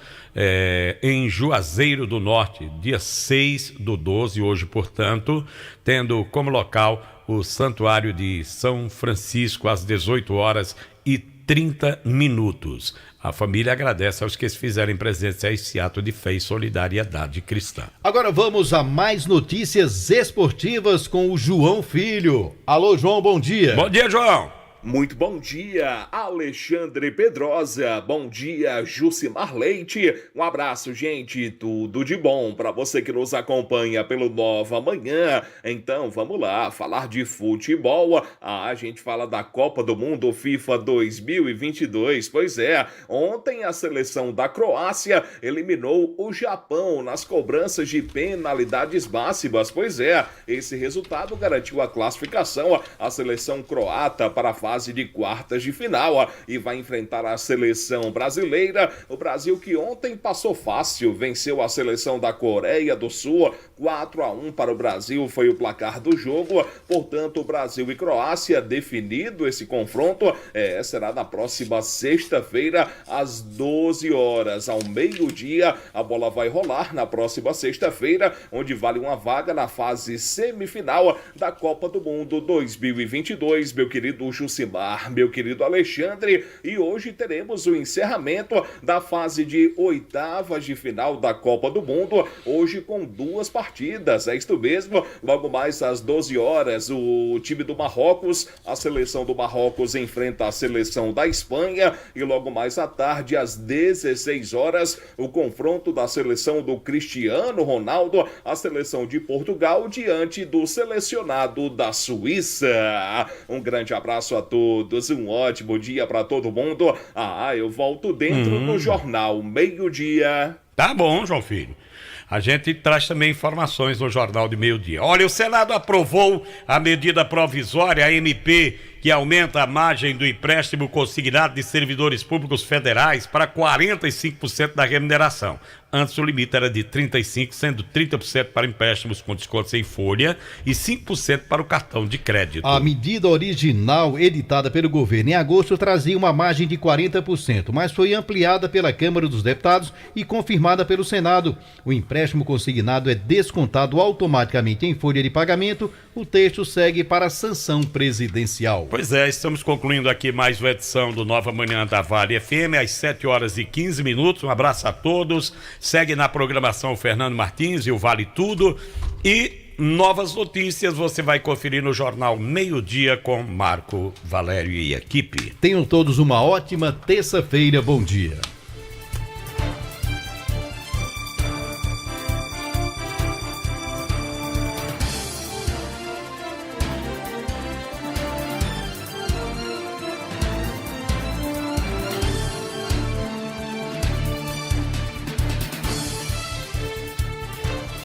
em Juazeiro do Norte, dia 6/12, hoje, portanto, tendo como local o Santuário de São Francisco, às 18h30. A família agradece aos que se fizerem presentes a esse ato de fé e solidariedade cristã. Agora vamos a mais notícias esportivas com o João Filho. Alô, João, bom dia. Bom dia, João. Muito bom dia, Alexandre Pedrosa. Bom dia, Jucimar Leite. Um abraço, gente. Tudo de bom para você que nos acompanha pelo Nova Manhã. Então, vamos lá, falar de futebol. A gente fala da Copa do Mundo FIFA 2022. Pois é, ontem a seleção da Croácia eliminou o Japão nas cobranças de penalidades máximas. Pois é, esse resultado garantiu a classificação à seleção croata para a fase de quartas de final e vai enfrentar a seleção brasileira. O Brasil, que ontem passou fácil, venceu a seleção da Coreia do Sul, 4-1 para o Brasil foi o placar do jogo. Portanto, Brasil e Croácia, definido esse confronto, será na próxima sexta-feira às 12 horas, ao meio-dia. A bola vai rolar na próxima sexta-feira, onde vale uma vaga na fase semifinal da Copa do Mundo 2022, meu querido Jucimar, meu querido Alexandre. E hoje teremos o encerramento da fase de oitavas de final da Copa do Mundo, hoje com 2 partidas, é isto mesmo. Logo mais às 12 horas, o time do Marrocos, a seleção do Marrocos enfrenta a seleção da Espanha, e logo mais à tarde, às 16 horas, o confronto da seleção do Cristiano Ronaldo, a seleção de Portugal, diante do selecionado da Suíça. Um grande abraço a todos, um ótimo dia para todo mundo. Eu volto dentro do Jornal Meio-Dia. Tá bom, João Filho. A gente traz também informações no Jornal de Meio-Dia. Olha, o Senado aprovou a medida provisória, a MP, que aumenta a margem do empréstimo consignado de servidores públicos federais para 45% da remuneração. Antes o limite era de 35%, sendo 30% para empréstimos com descontos em folha e 5% para o cartão de crédito. A medida original, editada pelo governo em agosto, trazia uma margem de 40%, mas foi ampliada pela Câmara dos Deputados e confirmada pelo Senado. O empréstimo consignado é descontado automaticamente em folha de pagamento. O texto segue para a sanção presidencial. Pois é, estamos concluindo aqui mais uma edição do Nova Manhã da Vale FM, às 7h15. Um abraço a todos. Segue na programação o Fernando Martins e o Vale Tudo. E novas notícias você vai conferir no Jornal Meio-Dia com Marco Valério e equipe. Tenham todos uma ótima terça-feira. Bom dia.